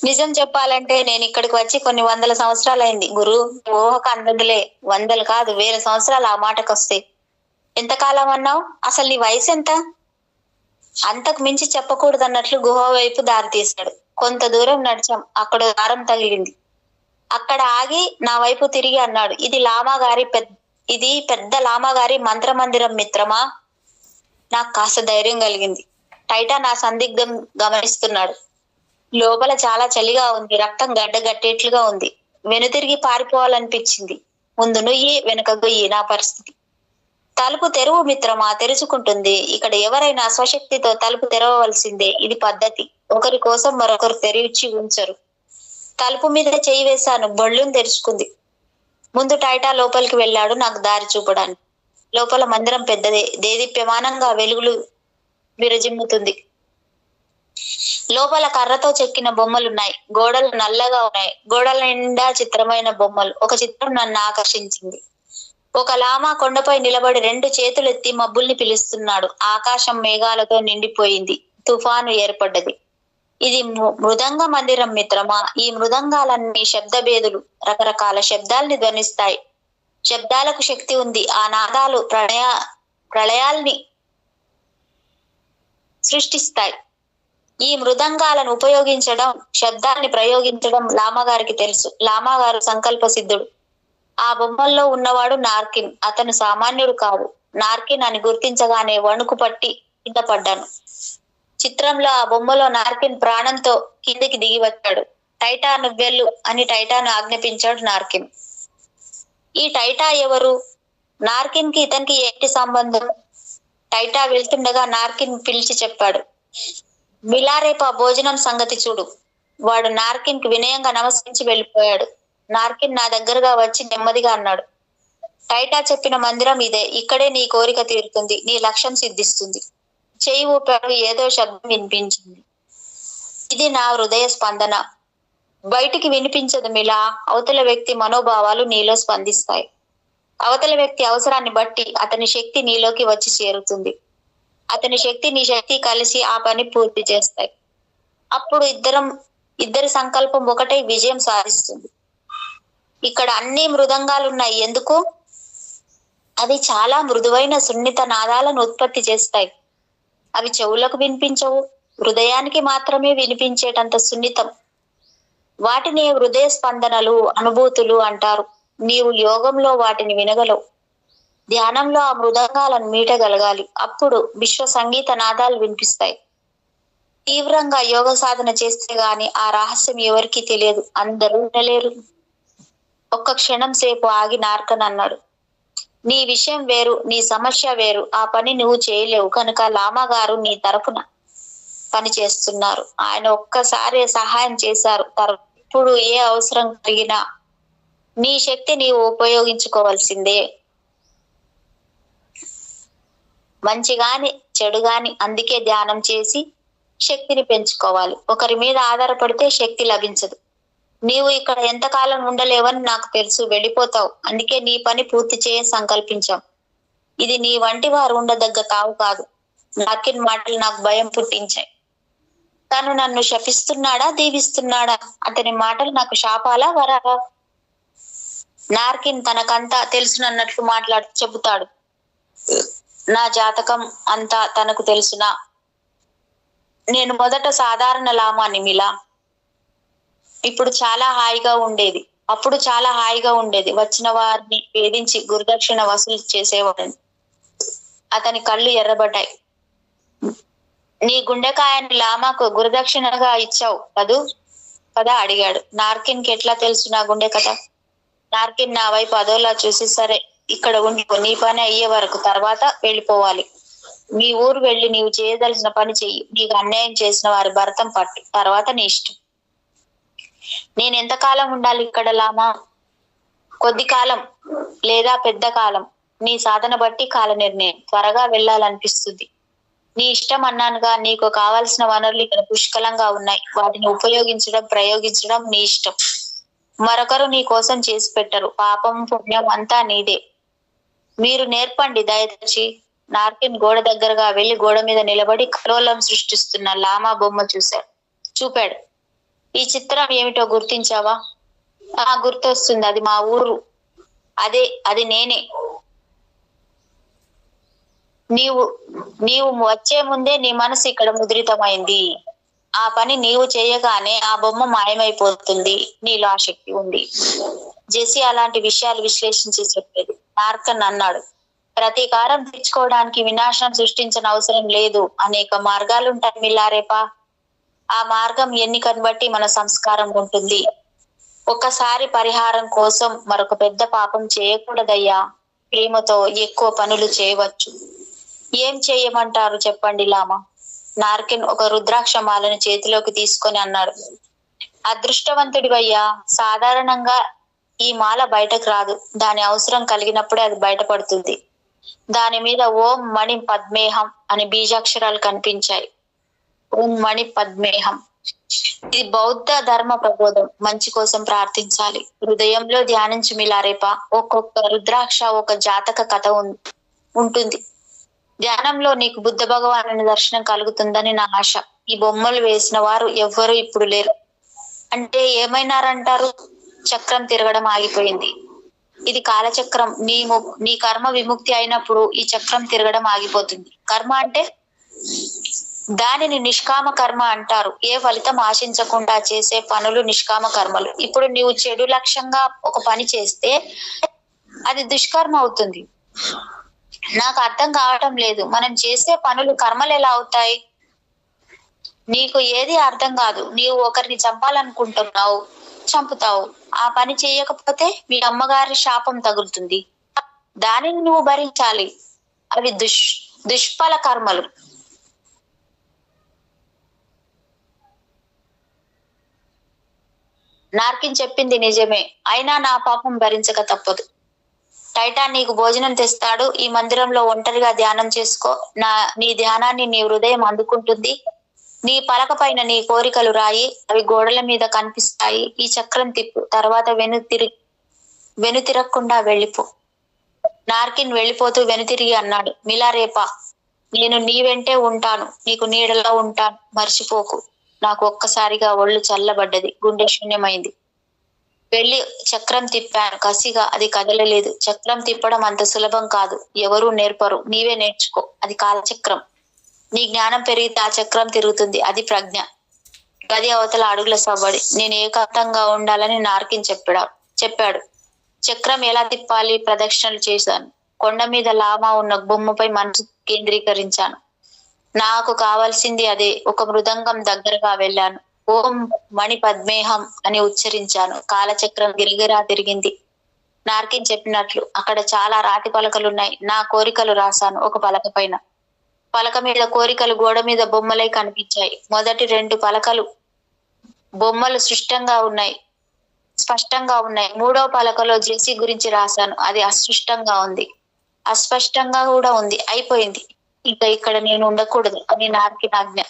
నిజం చెప్పాలంటే నేను ఇక్కడికి వచ్చి కొన్ని వందల సంవత్సరాలు అయింది గురు. ఊహకు అందదులే, వందలు కాదు వేల సంవత్సరాలు ఆ మాటకు వస్తే. ఎంతకాలం అన్నావు? అసలు నీ వయసు ఎంత? అంతకు మించి చెప్పకూడదు అన్నట్లు గుహ వైపు దారి తీశాడు. కొంత దూరం నడిచాం. అక్కడ దారం తగిలింది. అక్కడ ఆగి నా వైపు తిరిగి అన్నాడు, ఇది పెద్ద లామాగారి మంత్రమందిరం మిత్రమా? నాకు కాస్త ధైర్యం కలిగింది. టైటా నా సందిగ్ధం గమనిస్తున్నాడు. లోపల చాలా చలిగా ఉంది, రక్తం గడ్డగట్టేట్లుగా ఉంది. వెనుతిరిగి పారిపోవాలనిపించింది. ముందు నుయ్యి, వెనుక గొయ్యి నా పరిస్థితి. తలుపు తెరువు మిత్రమా, తెరుచుకుంటుంది. ఇక్కడ ఎవరైనా స్వశక్తితో తలుపు తెరవవలసిందే, ఇది పద్ధతి. ఒకరి కోసం మరొకరు తెరిచి ఉంచరు. తలుపు మీద చేయి వేశాను, బొళ్ళును తెరుచుకుంది. ముందు టైటా లోపలికి వెళ్ళాడు నాకు దారి చూపడానికి. లోపల మందిరం పెద్దదే, దేదీప్యమానంగా వెలుగులు విరజిమ్ముతుంది. లోపల కర్రతో చెక్కిన బొమ్మలున్నాయి. గోడలు నల్లగా ఉన్నాయి. గోడల నిండా చిత్రమైన బొమ్మలు. ఒక చిత్రం నన్ను ఆకర్షించింది. ఒక లామా కొండపై నిలబడి 2 చేతులెత్తి మబ్బుల్ని పిలుస్తున్నాడు. ఆకాశం మేఘాలతో నిండిపోయింది. తుఫాను ఏర్పడ్డది. ఇది మృదంగ మందిరం మిత్రమా. ఈ మృదంగాలన్నీ శబ్దభేదులు, రకరకాల శబ్దాల్ని ధ్వనిస్తాయి. శబ్దాలకు శక్తి ఉంది. ఆ నాదాలు ప్రళయాల్ని సృష్టిస్తాయి. ఈ మృదంగాలను ఉపయోగించడం, శబ్దాన్ని ప్రయోగించడం లామాగారికి తెలుసు. లామాగారు సంకల్ప సిద్ధుడు. ఆ బొమ్మల్లో ఉన్నవాడు నార్కిన్. అతను సామాన్యుడు కాదు. నార్కిన్ అని గుర్తించగానే వణుకు పట్టి కింద పడ్డాను. చిత్రంలో ఆ బొమ్మలో నార్కిన్ ప్రాణంతో కిందికి దిగి వచ్చాడు. టైటా నువ్వెళ్ళు అని టైటాను ఆజ్ఞాపించాడు నార్కిన్. ఈ టైటా ఎవరు? నార్కిన్ కి ఇతనికి ఏంటి సంబంధం? టైటా వెళ్తుండగా నార్కిన్ పిలిచి చెప్పాడు, మిలారేపా భోజనం సంగతి చూడు. వాడు నార్కిన్ కి వినయంగా నమస్కరించి వెళ్ళిపోయాడు. నార్కిన్ నా దగ్గరగా వచ్చి నెమ్మదిగా అన్నాడు, టైటా చెప్పిన మందిరం ఇదే. ఇక్కడే నీ కోరిక తీరుతుంది, నీ లక్ష్యం సిద్ధిస్తుంది. చేయి ఊపాడు. ఏదో శబ్దం వినిపించింది. ఇది నా హృదయ స్పందన. బయటికి వినిపించదు మిలా. అవతల వ్యక్తి మనోభావాలు నీలో స్పందిస్తాయి. అవతల వ్యక్తి అవసరాన్ని బట్టి అతని శక్తి నీలోకి వచ్చి చేరుతుంది. అతని శక్తి నీ శక్తి కలిసి ఆ పని పూర్తి చేస్తాయి. అప్పుడు ఇద్దరి సంకల్పం ఒకటై విజయం సాధిస్తుంది. ఇక్కడ అన్ని మృదంగాలున్నాయి. ఎందుకు? అవి చాలా మృదువైన సున్నిత నాదాలను ఉత్పత్తి చేస్తాయి. అవి చెవులకు వినిపించవు, హృదయానికి మాత్రమే వినిపించేటంత సున్నితం. వాటిని హృదయ స్పందనలు, అనుభూతులు అంటారు. నీవు యోగంలో వాటిని వినగలవు. ధ్యానంలో ఆ మృదంగాలను మీటగలగాలి. అప్పుడు విశ్వ సంగీత నాదాలు వినిపిస్తాయి. తీవ్రంగా యోగ సాధన చేస్తే గాని ఆ రహస్యం ఎవరికీ తెలియదు. అందరూ వినలేరు. ఒక్క క్షణం సేపు ఆగి నార్కన్ అన్నాడు, నీ విషయం వేరు, నీ సమస్య వేరు. ఆ పని నువ్వు చేయలేవు కనుక లామా గారు నీ తరపున పని చేస్తున్నారు. ఆయన ఒక్కసారి సహాయం చేశారు. ఇప్పుడు ఏ అవసరం కలిగినా నీ శక్తి నీవు ఉపయోగించుకోవాల్సిందే. మంచి గాని చెడు గాని. అందుకే ధ్యానం చేసి శక్తిని పెంచుకోవాలి. ఒకరి మీద ఆధారపడితే శక్తి లభించదు. నీవు ఇక్కడ ఎంతకాలం ఉండలేవని నాకు తెలుసు, వెళ్ళిపోతావు. అందుకే నీ పని పూర్తి చేయ సంకల్పించాం. ఇది నీ వంటి వారు ఉండదగ్గ తావు కాదు. నార్కిన్ మాటలు నాకు భయం పుట్టించాయి. తను నన్ను శపిస్తున్నాడా, దీవిస్తున్నాడా? అతని మాటలు నాకు శాపాలా, వరాలా? నార్కిన్ తనకంతా తెలుసునన్నట్లు చెబుతాడు. నా జాతకం అంతా తనకు తెలుసునా? నేను మొదట సాధారణ లామాని మిలా. ఇప్పుడు చాలా హాయిగా ఉండేది. అప్పుడు చాలా హాయిగా ఉండేది. వచ్చిన వారిని వేధించి గురుదక్షిణ వసూలు చేసేవాడని. అతని కళ్ళు ఎర్రబడ్డాయి. నీ గుండెకాయని లామాకు గురుదక్షిణగా ఇచ్చావు కదా అడిగాడు. నార్కిన్ కి ఎట్లా తెలుసు నా గుండె కథ? నార్కిన్ నా వైపు అదోలా చూసి, సరే ఇక్కడ ఉండిపో, నీ పని అయ్యే వరకు, తర్వాత వెళ్ళిపోవాలి. మీ ఊరు వెళ్ళి నీవు చేయదలిసిన పని చెయ్యి. నీకు అన్యాయం చేసిన వారి భరతం పట్టు, తర్వాత నీ ఇష్టం. నేను ఎంతకాలం ఉండాలి ఇక్కడ లామా? కొద్ది కాలం లేదా పెద్ద కాలం, నీ సాధన బట్టి కాల నిర్ణయం. త్వరగా వెళ్ళాలనిపిస్తుంది. నీ ఇష్టం అన్నానుగా. నీకు కావాల్సిన వనరులు ఇక్కడ పుష్కలంగా ఉన్నాయి. వాటిని ప్రయోగించడం నీ ఇష్టం. మరొకరు నీ కోసం చేసి పెట్టరు. పాపం పుణ్యం అంతా నీదే. మీరు నేర్పండి దయచేసి. నార్కిన్ గోడ దగ్గరగా వెళ్లి గోడ మీద నిలబడి కలోలం సృష్టిస్తున్న లామా బొమ్మ చూపాడు. ఈ చిత్రం ఏమిటో గుర్తించావా? గుర్తొస్తుంది, అది మా ఊరు. అది నేనే. నీవు వచ్చే ముందే నీ మనసు ఇక్కడ ముద్రితమైంది. ఆ పని నీవు చేయగానే ఆ బొమ్మ మాయమైపోతుంది. నీలో ఆ శక్తి ఉంది. జెసి అలాంటి విషయాలు విశ్లేషించి చెప్పేది. నార్కన్ అన్నాడు, ప్రతీకారం తెచ్చుకోవడానికి వినాశనం సృష్టించిన అవసరం లేదు. అనేక మార్గాలుంటాయి మిల్లారేపా. ఆ మార్గం ఎన్నికను బట్టి మన సంస్కారం ఉంటుంది. ఒకసారి పరిహారం కోసం మరొక పెద్ద పాపం చేయకూడదయ్యా. ప్రేమతో ఎక్కువ పనులు చేయవచ్చు. ఏం చేయమంటారు చెప్పండి లామా? నార్కిన్ ఒక రుద్రాక్ష మాలను చేతిలోకి తీసుకొని అన్నాడు. అదృష్టవంతుడివయ్యా. సాధారణంగా ఈ మాల బయటకు రాదు. దాని అవసరం కలిగినప్పుడే అది బయటపడుతుంది. దాని మీద ఓం మణి పద్మేహం అని బీజాక్షరాలు కనిపించాయి. ఓం మణి పద్మేహం. ఇది బౌద్ధ ధర్మ ప్రబోధం. మంచి కోసం ప్రార్థించాలి. హృదయంలో ధ్యానించి మిలారేపా. ఒక్కొక్క రుద్రాక్ష ఒక జాతక కథ ఉంటుంది. ధ్యానంలో నీకు బుద్ధ భగవాను దర్శనం కలుగుతుందని నా ఆశ. ఈ బొమ్మలు వేసిన వారు ఎవ్వరూ ఇప్పుడు లేరు. అంటే ఏమైనారంటారు? చక్రం తిరగడం ఆగిపోయింది. ఇది కాలచక్రం. నీ కర్మ విముక్తి అయినప్పుడు ఈ చక్రం తిరగడం ఆగిపోతుంది. కర్మ అంటే దానిని నిష్కామ కర్మ అంటారు. ఏ ఫలితం ఆశించకుండా చేసే పనులు నిష్కామ కర్మలు. ఇప్పుడు నీవు చెడు లక్ష్యంగా ఒక పని చేస్తే అది దుష్కర్మ అవుతుంది. నాకు అర్థం కావటం లేదు. మనం చేసే పనులు కర్మలు ఎలా అవుతాయి? నీకు ఏది అర్థం కాదు. నీవు ఒకరిని చంపాలనుకుంటున్నావు, చంపుతావు. ఆ పని చేయకపోతే మీ అమ్మగారి శాపం తగులుతుంది. దానిని నువ్వు భరించాలి. అవి దుష్ఫల కర్మలు. నార్కిన్ చెప్పింది నిజమే. అయినా నా పాపం భరించక తప్పదు. టైటాన్ నీకు భోజనం తెస్తాడు. ఈ మందిరంలో ఒంటరిగా ధ్యానం చేసుకో. నీ ధ్యానాన్ని నీ హృదయం అందుకుంటుంది. నీ పలక పైన నీ కోరికలు రాయి. అవి గోడల మీద కనిపిస్తాయి. ఈ చక్రం తిప్పు. తర్వాత వెనుతిరగకుండా వెళ్ళిపో. నార్కిన్ వెళ్ళిపోతూ వెనుతిరిగి అన్నాడు, మిలారేపా, నేను నీ వెంటే ఉంటాను. నీకు నీడలో ఉంటాను. మర్చిపోకు. నాకు ఒక్కసారిగా ఒళ్ళు చల్లబడ్డది. గుండె శూన్యమైంది. వెళ్ళి చక్రం తిప్పాను. కసిగా. అది కదలలేదు. చక్రం తిప్పడం అంత సులభం కాదు. ఎవరూ నేర్పరు. నీవే నేర్చుకో. అది కాలచక్రం. నీ జ్ఞానం పెరిగితే ఆ చక్రం తిరుగుతుంది. అది ప్రజ్ఞ. గది అవతల అడుగుల సవ్వడి. నేను ఏకాంతంగా ఉండాలని నార్కిన్ చెప్పాడు. చక్రం ఎలా తిప్పాలి? ప్రదక్షిణలు చేశాను. కొండ మీద లామా ఉన్న బొమ్మపై మనసు కేంద్రీకరించాను. నాకు కావాల్సింది అదే. ఒక మృదంగం దగ్గరగా వెళ్ళాను. ఓం మణి పద్మేహం అని ఉచ్చరించాను. కాలచక్రం గిరిగిరా తిరిగింది. నార్కిన్ చెప్పినట్లు అక్కడ చాలా రాతి పలకలున్నాయి. నా కోరికలు రాశాను ఒక పలక పైన. పలక మీద కోరికలు గోడ మీద బొమ్మలై కనిపించాయి. మొదటి 2 పలకలు బొమ్మలు స్పష్టంగా ఉన్నాయి. 3వ పలకలో జెసి గురించి రాశాను. అది అస్పష్టంగా కూడా ఉంది. అయిపోయింది. ఇంకా ఇక్కడ నేను ఉండకూడదు అని నార్కిన్ ఆజ్ఞ,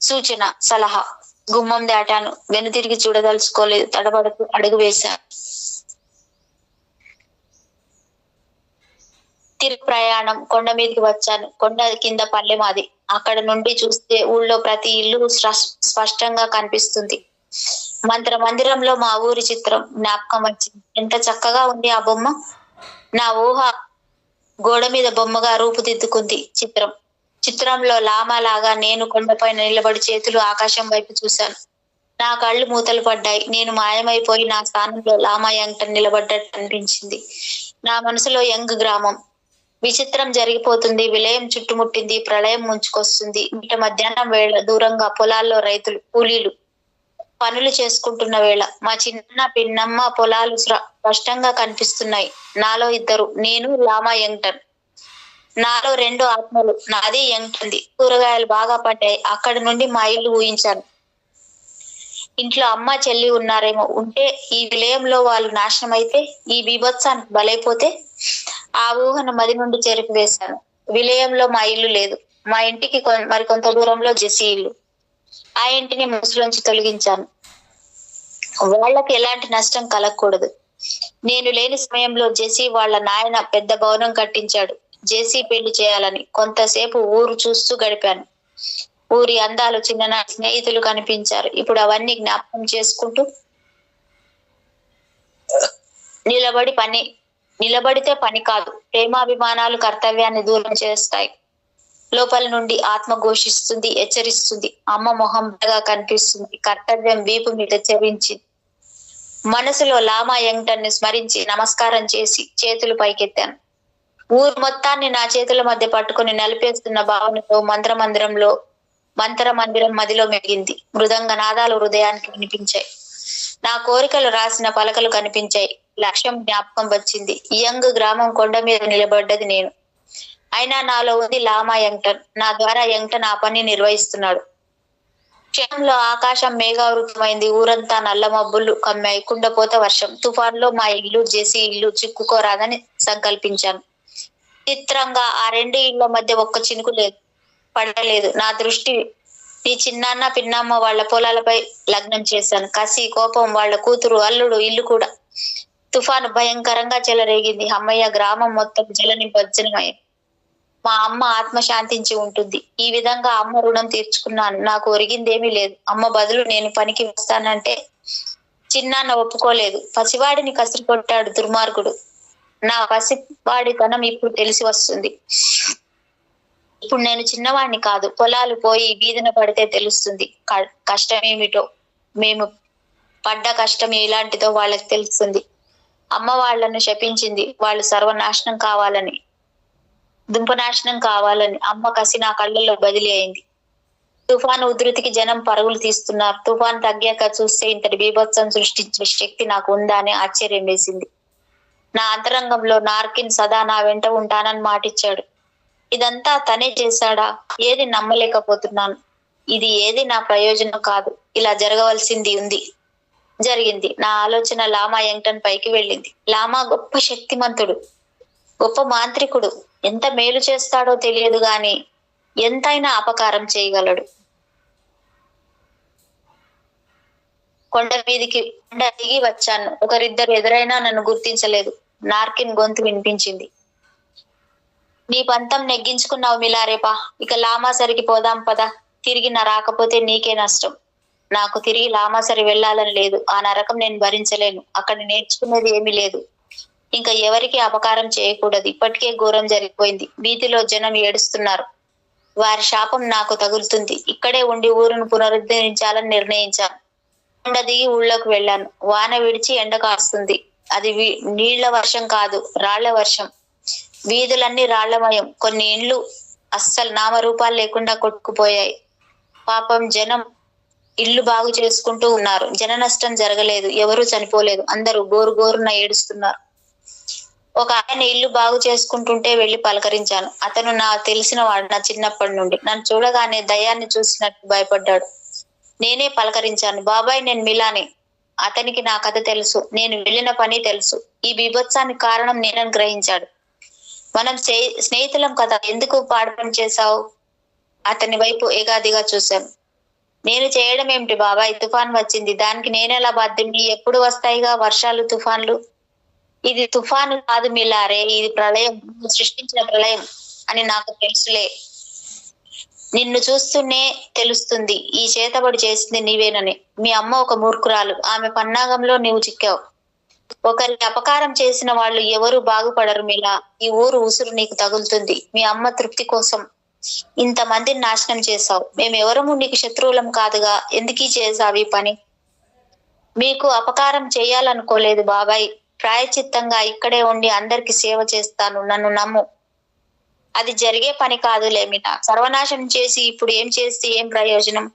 సూచన, సలహా. గుమ్మం దాటాను. వెనుతిరిగి చూడదలుచుకోలేదు. తడబడుతూ అడుగు వేశాను. తిరుగు ప్రయాణం. కొండ మీదకి వచ్చాను. కొండ కింద పల్లె మాది. అక్కడ నుండి చూస్తే ఊళ్ళో ప్రతి ఇల్లు స్పష్టంగా కనిపిస్తుంది. మందిరంలో మా ఊరి చిత్రం జ్ఞాపకం వచ్చింది. ఎంత చక్కగా ఉంది ఆ బొమ్మ. నా ఊహ గోడ మీద బొమ్మగా రూపుదిద్దుకుంది. చిత్రంలో లామా లాగా నేను కొండపైన నిలబడి చేతులు ఆకాశం వైపు చూశాను. నా కళ్ళు మూతలు పడ్డాయి. నేను మాయమైపోయి నా స్థానంలో లామా యంగ్టన్ నిలబడ్డట్టు అనిపించింది. నా మనసులో యంగ్ గ్రామం. విచిత్రం జరిగిపోతుంది. విలయం చుట్టుముట్టింది. ప్రళయం ముంచుకొస్తుంది. మిట్ట మధ్యాహ్నం వేళ దూరంగా పొలాల్లో రైతులు, కూలీలు పనులు చేసుకుంటున్న వేళ. మా చిన్న పిన్నమ్మ పొలాలు స్పష్టంగా కనిపిస్తున్నాయి. నాలో 2. నేను లామా యంగ్టన్. నాలో 2 ఆత్మలు. నాది యంగ్టన్ది. కూరగాయలు బాగా పడ్డాయి. అక్కడి నుండి మా ఇల్లు ఊహించాను. ఇంట్లో అమ్మ, చెల్లి ఉన్నారేమో. ఉంటే ఈ విలయంలో వాళ్ళు నాశనం అయితే, ఈ బీభత్సానికి బలైపోతే, ఆ ఊహను మది నుండి చెరిపి వేశాను. విలయంలో మా ఇల్లు లేదు. మా ఇంటికి మరికొంత దూరంలో జెసి ఇల్లు. ఆ ఇంటిని మనసులోంచి తొలగించాను. వాళ్ళకి ఎలాంటి నష్టం కలగకూడదు. నేను లేని సమయంలో జెసి వాళ్ళ నాయన పెద్ద భవనం కట్టించాడు జెసి పెళ్లి చేయాలని. కొంతసేపు ఊరు చూస్తూ గడిపాను. ఊరి అందాలు, చిన్ననాటి స్నేహితులు కనిపించారు. ఇప్పుడు అవన్నీ జ్ఞాపకం చేసుకుంటూ నిలబడితే పని కాదు. ప్రేమాభిమానాలు కర్తవ్యాన్ని దూరం చేస్తాయి. లోపల నుండి ఆత్మ ఘోషిస్తుంది, హెచ్చరిస్తుంది. అమ్మ మొహం బాగా కనిపిస్తుంది. కర్తవ్యం వీపు మీద చెరించింది. మనసులో లామా యంగ్టన్ ని స్మరించి నమస్కారం చేసి చేతులు పైకెత్తాను. ఊరు మొత్తాన్ని నా చేతుల మధ్య పట్టుకుని నలిపేస్తున్న భావనతో మంత్రమందిరం మదిలో మెలిగింది. మృదంగ నాదాలు హృదయానికి వినిపించాయి. నా కోరికలు రాసిన పలకలు కనిపించాయి. లక్ష్యం జ్ఞాపకం వచ్చింది. యంగ్ గ్రామం కొండ మీద నిలబడ్డది నేను. అయినా నాలో ఉంది లామా యంగ్టన్. నా ద్వారా యంగ్టన్ ఆ పని నిర్వహిస్తున్నాడు. క్షణంలో ఆకాశం మేఘావృతమైంది. ఊరంతా నల్ల మబ్బులు కమ్మాయి. కుండపోత వర్షం. తుఫాన్లో మా ఇల్లు, జెసి ఇల్లు చిక్కుకోరాదని సంకల్పించాను. చిత్రంగా ఆ రెండు ఇళ్ల మధ్య ఒక్క చినుకు పడలేదు. నా దృష్టి నీ చిన్నాన్న, పిన్నమ్మ వాళ్ళ పొలాలపై లగ్నం చేశాను. కసి, కోపం, వాళ్ళ కూతురు, అల్లుడు, ఇల్లు కూడా. తుఫాను భయంకరంగా చెలరేగింది. అమ్మయ్య, గ్రామం మొత్తం జలనిమజ్జనమై మా అమ్మ ఆత్మ శాంతించి ఉంటుంది. ఈ విధంగా అమ్మ రుణం తీర్చుకున్నాను. నాకు ఒరిగిందేమీ లేదు. అమ్మ బదులు నేను పనికి వస్తానంటే చిన్నాన్న ఒప్పుకోలేదు. పసివాడిని కసిరి కొట్టాడు దుర్మార్గుడు. నా పసివాడితనం ఇప్పుడు తెలిసి వస్తుంది. ఇప్పుడు నేను చిన్నవాడిని కాదు. పొలాలు పోయి వీధిన పడితే తెలుస్తుంది కష్టమేమిటో. మేము పడ్డ కష్టం ఎలాంటిదో వాళ్ళకి తెలుస్తుంది. అమ్మ వాళ్ళను శపించింది. వాళ్ళు సర్వనాశనం కావాలని, దుంపనాశనం కావాలని. అమ్మ కసి నా కళ్ళల్లో బదిలీ అయింది. తుఫాను ఉధృతికి జనం పరుగులు తీస్తున్నారు. తుఫాను తగ్గాక చూస్తే ఇంతటి బీభత్సం సృష్టించే శక్తి నాకు ఉందా అని ఆశ్చర్యం వేసింది. నా అంతరంగంలో నార్కిన్ సదా నా వెంట ఉంటానని మాటిచ్చాడు. ఇదంతా తనే చేశాడా? ఏది నమ్మలేకపోతున్నాను. ఇది ఏది నా ప్రయోజనం కాదు. ఇలా జరగవలసింది ఉంది, జరిగింది. నా ఆలోచన లామా యంగ్టన్ పైకి వెళ్ళింది. లామా గొప్ప శక్తిమంతుడు, గొప్ప మాంత్రికుడు. ఎంత మేలు చేస్తాడో తెలియదు గాని ఎంతైనా అపకారం చేయగలడు. కొండ దిగి వచ్చాను. ఒకరిద్దరు ఎదురైనా నన్ను గుర్తించలేదు. నార్కిన్ గొంతు వినిపించింది. నీ పంతం నెగ్గించుకున్నావు మిలారేపా. ఇక లామాసరికి పోదాం పద. తిరిగి నా రాకపోతే నీకే నష్టం. నాకు తిరిగి లామాసరి వెళ్ళాలని లేదు. ఆ నరకం నేను భరించలేను. అక్కడ నేర్చుకునేది ఏమీ లేదు. ఇంకా ఎవరికి అపకారం చేయకూడదు. ఇప్పటికే ఘోరం జరిగిపోయింది. వీధిలో జనం ఏడుస్తున్నారు. వారి శాపం నాకు తగులుతుంది. ఇక్కడే ఉండి ఊరును పునరుద్ధరించాలని నిర్ణయించాను. కొండ దిగి ఊళ్ళోకి వెళ్ళాను. వాన విడిచి ఎండ కాస్తుంది. అది నీళ్ల వర్షం కాదు, రాళ్ల వర్షం. వీధులన్నీ రాళ్లమయం. కొన్ని ఇండ్లు అస్సలు నామరూపాలు లేకుండా కొట్టుకుపోయాయి. పాపం జనం ఇల్లు బాగు చేసుకుంటూ ఉన్నారు. జన నష్టం జరగలేదు. ఎవరూ చనిపోలేదు. అందరూ గోరున ఏడుస్తున్నారు. ఒక ఆయన ఇల్లు బాగు చేసుకుంటుంటే వెళ్లి పలకరించాను. అతను నా తెలిసిన వాడు. నా చిన్నప్పటి నుండి. నన్ను చూడగానే దయ్యాన్ని చూసినట్టు భయపడ్డాడు. నేనే పలకరించాను. బాబాయ్, నేను మిలాని. అతనికి నా కథ తెలుసు. నేను వెళ్ళిన పని తెలుసు. ఈ బీభత్సానికి కారణం నేనని గ్రహించాడు. మనం స్నేహితులం కదా, ఎందుకు పాడు పని చేశావు? అతని వైపు ఏగాదిగా చూశాను. నేను చేయడం ఏమిటి బాబాయ్? తుఫాన్ వచ్చింది, దానికి నేనెలా బాధ్యుని? ఎప్పుడు వస్తాయిగా వర్షాలు, తుఫాన్లు. ఇది తుఫాను కాదు మిలారే, ఇది ప్రళయం, సృష్టించిన ప్రళయం అని నాకు తెలుసులే. నిన్ను చూస్తూనే తెలుస్తుంది ఈ చేతబడి చేసింది నీవేనని. మీ అమ్మ ఒక మూర్ఖురాలు. ఆమె పన్నాగంలో నీవు చిక్కావు. ఒకరికి అపకారం చేసిన వాళ్ళు ఎవరు బాగుపడరు మిలా. ఈ ఊరు ఉసురు నీకు తగులుతుంది. మీ అమ్మ తృప్తి కోసం ఇంతమందిని నాశనం చేశావు. మేమెవరము నీకు శత్రువులం కాదుగా. ఎందుకీ చేసావు ఈ పని? మీకు అపకారం చేయాలనుకోలేదు బాబాయ్. ప్రాయచిత్తంగా ఇక్కడే ఉండి అందరికి సేవ చేస్తాను. నన్ను నమ్ము. అది జరిగే పని కాదులే మిలా. సర్వనాశనం చేసి ఇప్పుడు ఏం చేస్తే ఏం ప్రయోజనం?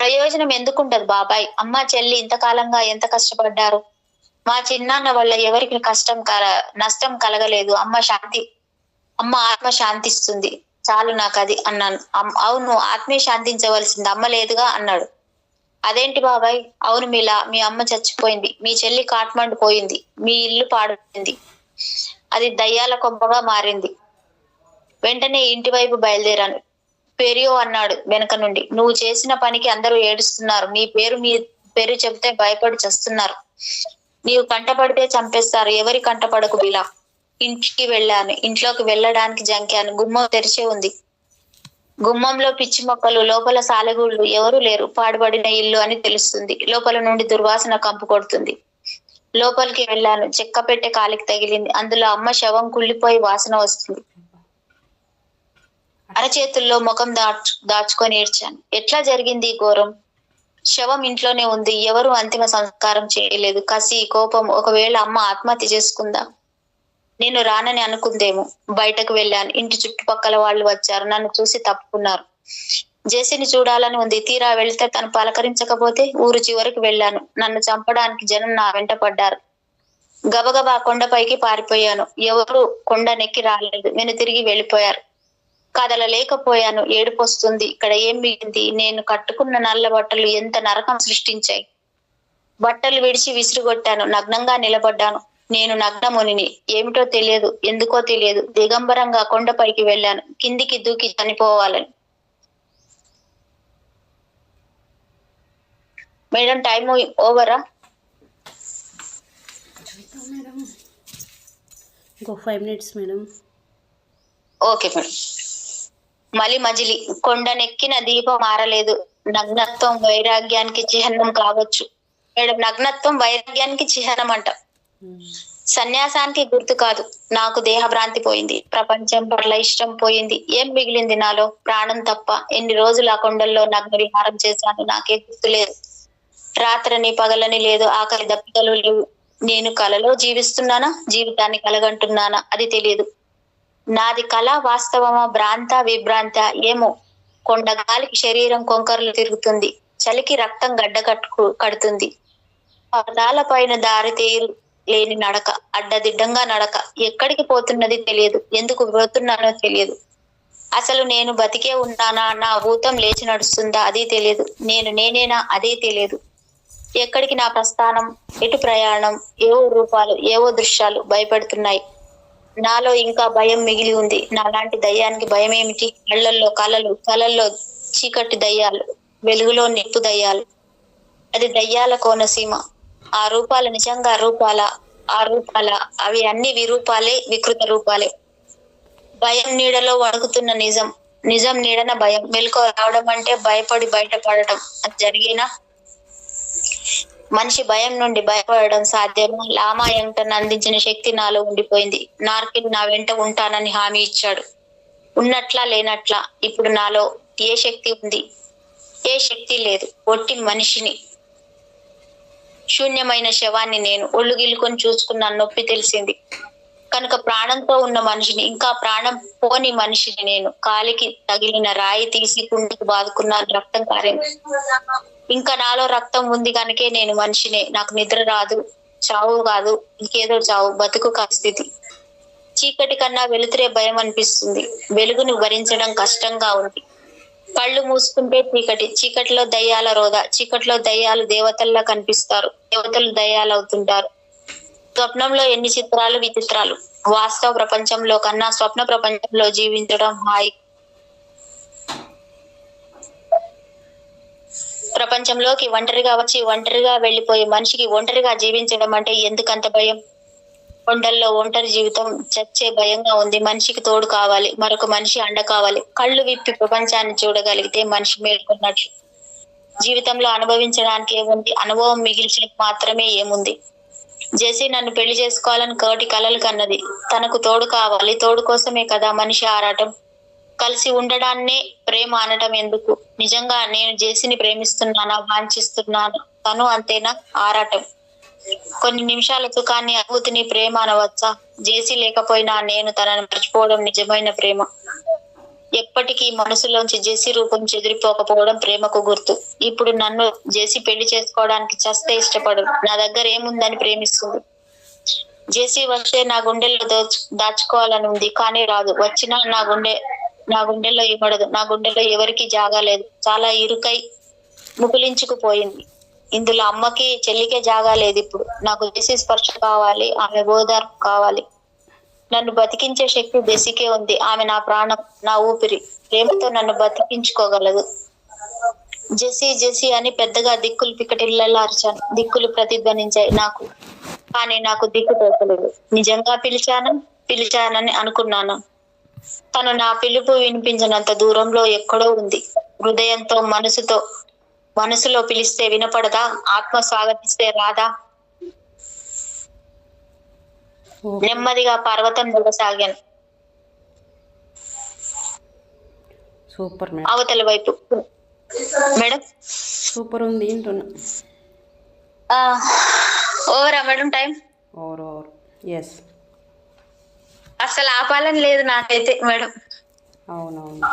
ప్రయోజనం ఎందుకుంటది బాబాయ్? అమ్మ చెల్లి ఇంతకాలంగా ఎంత కష్టపడ్డారు. మా చిన్నాన్న వల్ల ఎవరికి నష్టం కలగలేదు. అమ్మ ఆత్మ శాంతిస్తుంది. చాలు నాకు అది అన్నాను. అవును, ఆత్మే శాంతించవలసింది, అమ్మ లేదుగా అన్నాడు. అదేంటి బాబాయ్? అవును మిలా, మీ అమ్మ చచ్చిపోయింది. మీ చెల్లి కాట్మండు పోయింది. మీ ఇల్లు పాడుతుంది. అది దయ్యాల కొంపగా మారింది. వెంటనే ఇంటి వైపు బయలుదేరాను. పెరియో అన్నాడు వెనక నుండి. నువ్వు చేసిన పనికి అందరూ ఏడుస్తున్నారు. నీ పేరు పేరు చెబితే భయపడి చస్తున్నారు. నీవు కంటపడితే చంపేస్తారు. ఎవరి కంటపడకు బిలా. ఇంటికి వెళ్ళాను. ఇంట్లోకి వెళ్ళడానికి జంకాను. గుమ్మం తెరిచే ఉంది. గుమ్మంలో పిచ్చి మొక్కలు, లోపల సాలెగూళ్ళు, ఎవరూ లేరు. పాడుబడిన ఇల్లు అని తెలుస్తుంది. లోపల నుండి దుర్వాసన కంపు కొడుతుంది. లోపలికి వెళ్ళాను. చెక్క పెట్టె కాలికి తగిలింది. అందులో అమ్మ శవం కుళ్ళిపోయి వాసన వస్తుంది. అరచేతుల్లో ముఖం దాచుకొని ఏడ్చాను. ఎట్లా జరిగింది ఈ ఘోరం? శవం ఇంట్లోనే ఉంది. ఎవరు అంతిమ సంస్కారం చేయలేదు. కసి, కోపం. ఒకవేళ అమ్మ ఆత్మహత్య చేసుకుందా? నేను రానని అనుకుందేమో. బయటకు వెళ్ళాను. ఇంటి చుట్టుపక్కల వాళ్ళు వచ్చారు. నన్ను చూసి తప్పుకున్నారు. జేసీని చూడాలని ఉంది. తీరా వెళ్తే తను పలకరించకపోతే ఊరు చివరికి వెళ్ళాను. నన్ను చంపడానికి జనం నా వెంట పడ్డారు. గబగబా కొండపైకి పారిపోయాను. ఎవరు కొండ నెక్కి రాలేదు. నేను తిరిగి వెళ్ళిపోయారు. కదలలేకపోయాను. ఏడుపు వస్తుంది. ఇక్కడ ఏం మిగింది? నేను కట్టుకున్న నల్ల బట్టలు ఎంత నరకం సృష్టించాయి. బట్టలు విడిచి విసిరుగొట్టాను. నగ్నంగా నిలబడ్డాను. నేను నగ్నమునిని. ఏమిటో తెలియదు, ఎందుకో తెలియదు. దిగంబరంగా కొండపైకి వెళ్ళాను. కిందికి దూకి చనిపోవాలని. Madam time ఓవరా?
ఇంకో 5 minutes మేడం.
Okay madam. మలి మజిలి. కొండనెక్కిన దీపం మారలేదు. నగ్నత్వం వైరాగ్యానికి చిహ్నం కావచ్చు. మేడం నగ్నత్వం వైరాగ్యానికి చిహ్నం అంట. సన్యాసానికి గుర్తు కాదు. నాకు దేహభ్రాంతి పోయింది. ప్రపంచం పట్ల ఇష్టం పోయింది. ఏం మిగిలింది నాలో? ప్రాణం తప్ప. ఎన్ని రోజులు ఆ కొండల్లో నగ్న విహారం చేశాను నాకే గుర్తులేదు. రాత్రని పగలని లేదు. ఆకలి దప్పికలు లేవు. నేను కలలో జీవిస్తున్నానా, జీవితాన్ని కలగంటున్నానా అది తెలియదు. నాది కళ, వాస్తవమా, భ్రాంత, విభ్రాంత ఏమో. కొండగాలికి శరీరం కొంకర్లు తిరుగుతుంది. చలికి రక్తం గడ్డ కడుతుంది. పదాల పైన దారి తీరు లేని నడక, అడ్డదిడ్డంగా నడక. ఎక్కడికి పోతున్నది తెలియదు. ఎందుకు పోతున్నానో తెలియదు. అసలు నేను బతికే ఉన్నానా, నా భూతం లేచి నడుస్తుందా అది తెలియదు. నేను నేనేనా అదే తెలియదు. ఎక్కడికి నా ప్రస్థానం, ఎటు ప్రయాణం? ఏవో రూపాలు, ఏవో దృశ్యాలు భయపెడుతున్నాయి. నాలో ఇంకా భయం మిగిలి ఉంది. నాలాంటి దయ్యానికి భయం ఏమిటి? కళ్ళల్లో కలలు, కలల్లో చీకటి దయ్యాలు, వెలుగులో నిప్పు దయ్యాలు. అది దయ్యాల కోనసీమ. ఆ రూపాలు నిజంగా రూపాల? ఆ రూపాల? అవి అన్ని విరూపాలే, వికృత రూపాలే. భయం నీడలో వణుకుతున్న నిజం, నిజం నీడన భయం. మెలకు రావడం అంటే భయపడి బయటపడటం. అది జరిగేనా? మనిషి భయం నుండి భయపడడం సాధ్యమా? లామా యంగ్టన్ అందించిన శక్తి నాలో ఉండిపోయింది. నార్కిన్ నా వెంట ఉంటానని హామీ ఇచ్చాడు. ఉన్నట్లా లేనట్లా. ఇప్పుడు నాలో ఏ శక్తి ఉంది? ఏ శక్తి లేదు. ఒట్టి మనిషిని, శూన్యమైన శవాన్ని నేను. ఒళ్ళు గిల్లుకొని చూసుకున్నాను. నొప్పి తెలిసింది కనుక ప్రాణంతో ఉన్న మనిషిని, ఇంకా ప్రాణం పోని మనిషిని నేను. కాలికి తగిలిన రాయి తీసి కుండకు బాదుకున్నాను. రక్తం కారింది. ఇంకా నాలో రక్తం ఉంది కనుకే నేను మనిషినే. నాకు నిద్ర రాదు. చావు కాదు, ఇంకేదో చావు. బతుకు పరిస్థితి. చీకటి కన్నా వెలుతురే భయం అనిపిస్తుంది. వెలుగును భరించడం కష్టంగా ఉంది. కళ్ళు మూసుకుంటే చీకటి. చీకటిలో దయ్యాల రోద. చీకటిలో దయ్యాలు దేవతల్లా కనిపిస్తారు. దేవతలు దయ్యాలు అవుతుంటారు. స్వప్నంలో ఎన్ని చిత్రాలు, విచిత్రాలు. వాస్తవ ప్రపంచంలో కన్నా స్వప్న ప్రపంచంలో జీవించడం హాయి. ప్రపంచంలోకి ఒంటరిగా వచ్చి ఒంటరిగా వెళ్ళిపోయే మనిషికి ఒంటరిగా జీవించడం అంటే ఎందుకంత భయం? కొండల్లో ఒంటరి జీవితం చచ్చే భయంగా ఉంది. మనిషికి తోడు కావాలి, మరొక మనిషి అండ కావాలి. కళ్ళు విప్పి ప్రపంచాన్ని చూడగలిగితే మనిషి మేల్కొన్నట్లు. జీవితంలో అనుభవించడానికి ఏముంది? అనుభవం మిగిల్చే మాత్రమే ఏముంది? జేసీ నన్ను పెళ్లి చేసుకోవాలని కోటి కలలు కన్నది. తనకు తోడు కావాలి. తోడు కోసమే కదా మనిషి ఆరాటం. కలిసి ఉండడాన్నే ప్రేమ అనటం ఎందుకు? నిజంగా నేను జేసీని ప్రేమిస్తున్నానా, వాంఛిస్తున్నాను? తను అంతేనా? ఆరాటం. కొన్ని నిమిషాల సుఖాన్ని, అనుభూతిని ప్రేమ అనవచ్చా? జేసీ లేకపోయినా నేను తనను మర్చిపోవడం నిజమైన ప్రేమ. ఎప్పటికీ మనసులోంచి జేసీ రూపం చెదిరిపోకపోవడం ప్రేమకు గుర్తు. ఇప్పుడు నన్ను జేసీ పెళ్లి చేసుకోవడానికి చస్తే ఇష్టపడు. నా దగ్గర ఏముందని ప్రేమిస్తుంది. జేసీ వస్తే నా గుండెల్లో దాచుకోవాలని ఉంది, కానీ రాదు. వచ్చినా నా గుండెల్లో ఇవ్వడదు. నా గుండెల్లో ఎవరికి జాగా లేదు. చాలా ఇరుకై ముకులించుకుపోయింది. ఇందులో అమ్మకి, చెల్లికే జాగా లేదు. ఇప్పుడు నాకు జేసీ స్పర్శ కావాలి. ఆమె ఓదార్పు కావాలి. నన్ను బతికించే శక్తి జేసీకే ఉంది. ఆమె నా ప్రాణం, నా ఊపిరి. ప్రేమతో నన్ను బతికించుకోగలదు. జెసి జెసి అని పెద్దగా దిక్కులు పిక్కటిళ్ళలో అరిచాను. దిక్కులు ప్రతిధ్వనించాయి నాకు, కానీ నాకు దిక్కు తోచలేదు. నిజంగా పిలిచానని అనుకున్నాను. తను నా పిలుపు వినిపించినంత దూరంలో ఎక్కడో ఉంది. హృదయంతో మనసులో పిలిస్తే వినపడదా? ఆత్మ స్వాగతిస్తే రాదా? నెమ్మదిగా పర్వతం దిగసాగాను.
Super madam.
అవతల వైపు మేడం
సూపర్ ఉంది అంటున్నా.
ఓవరా మేడం టైం?
Over yes.
అసలు ఆపాలని లేదు నాకైతే మేడం.
అవునవును.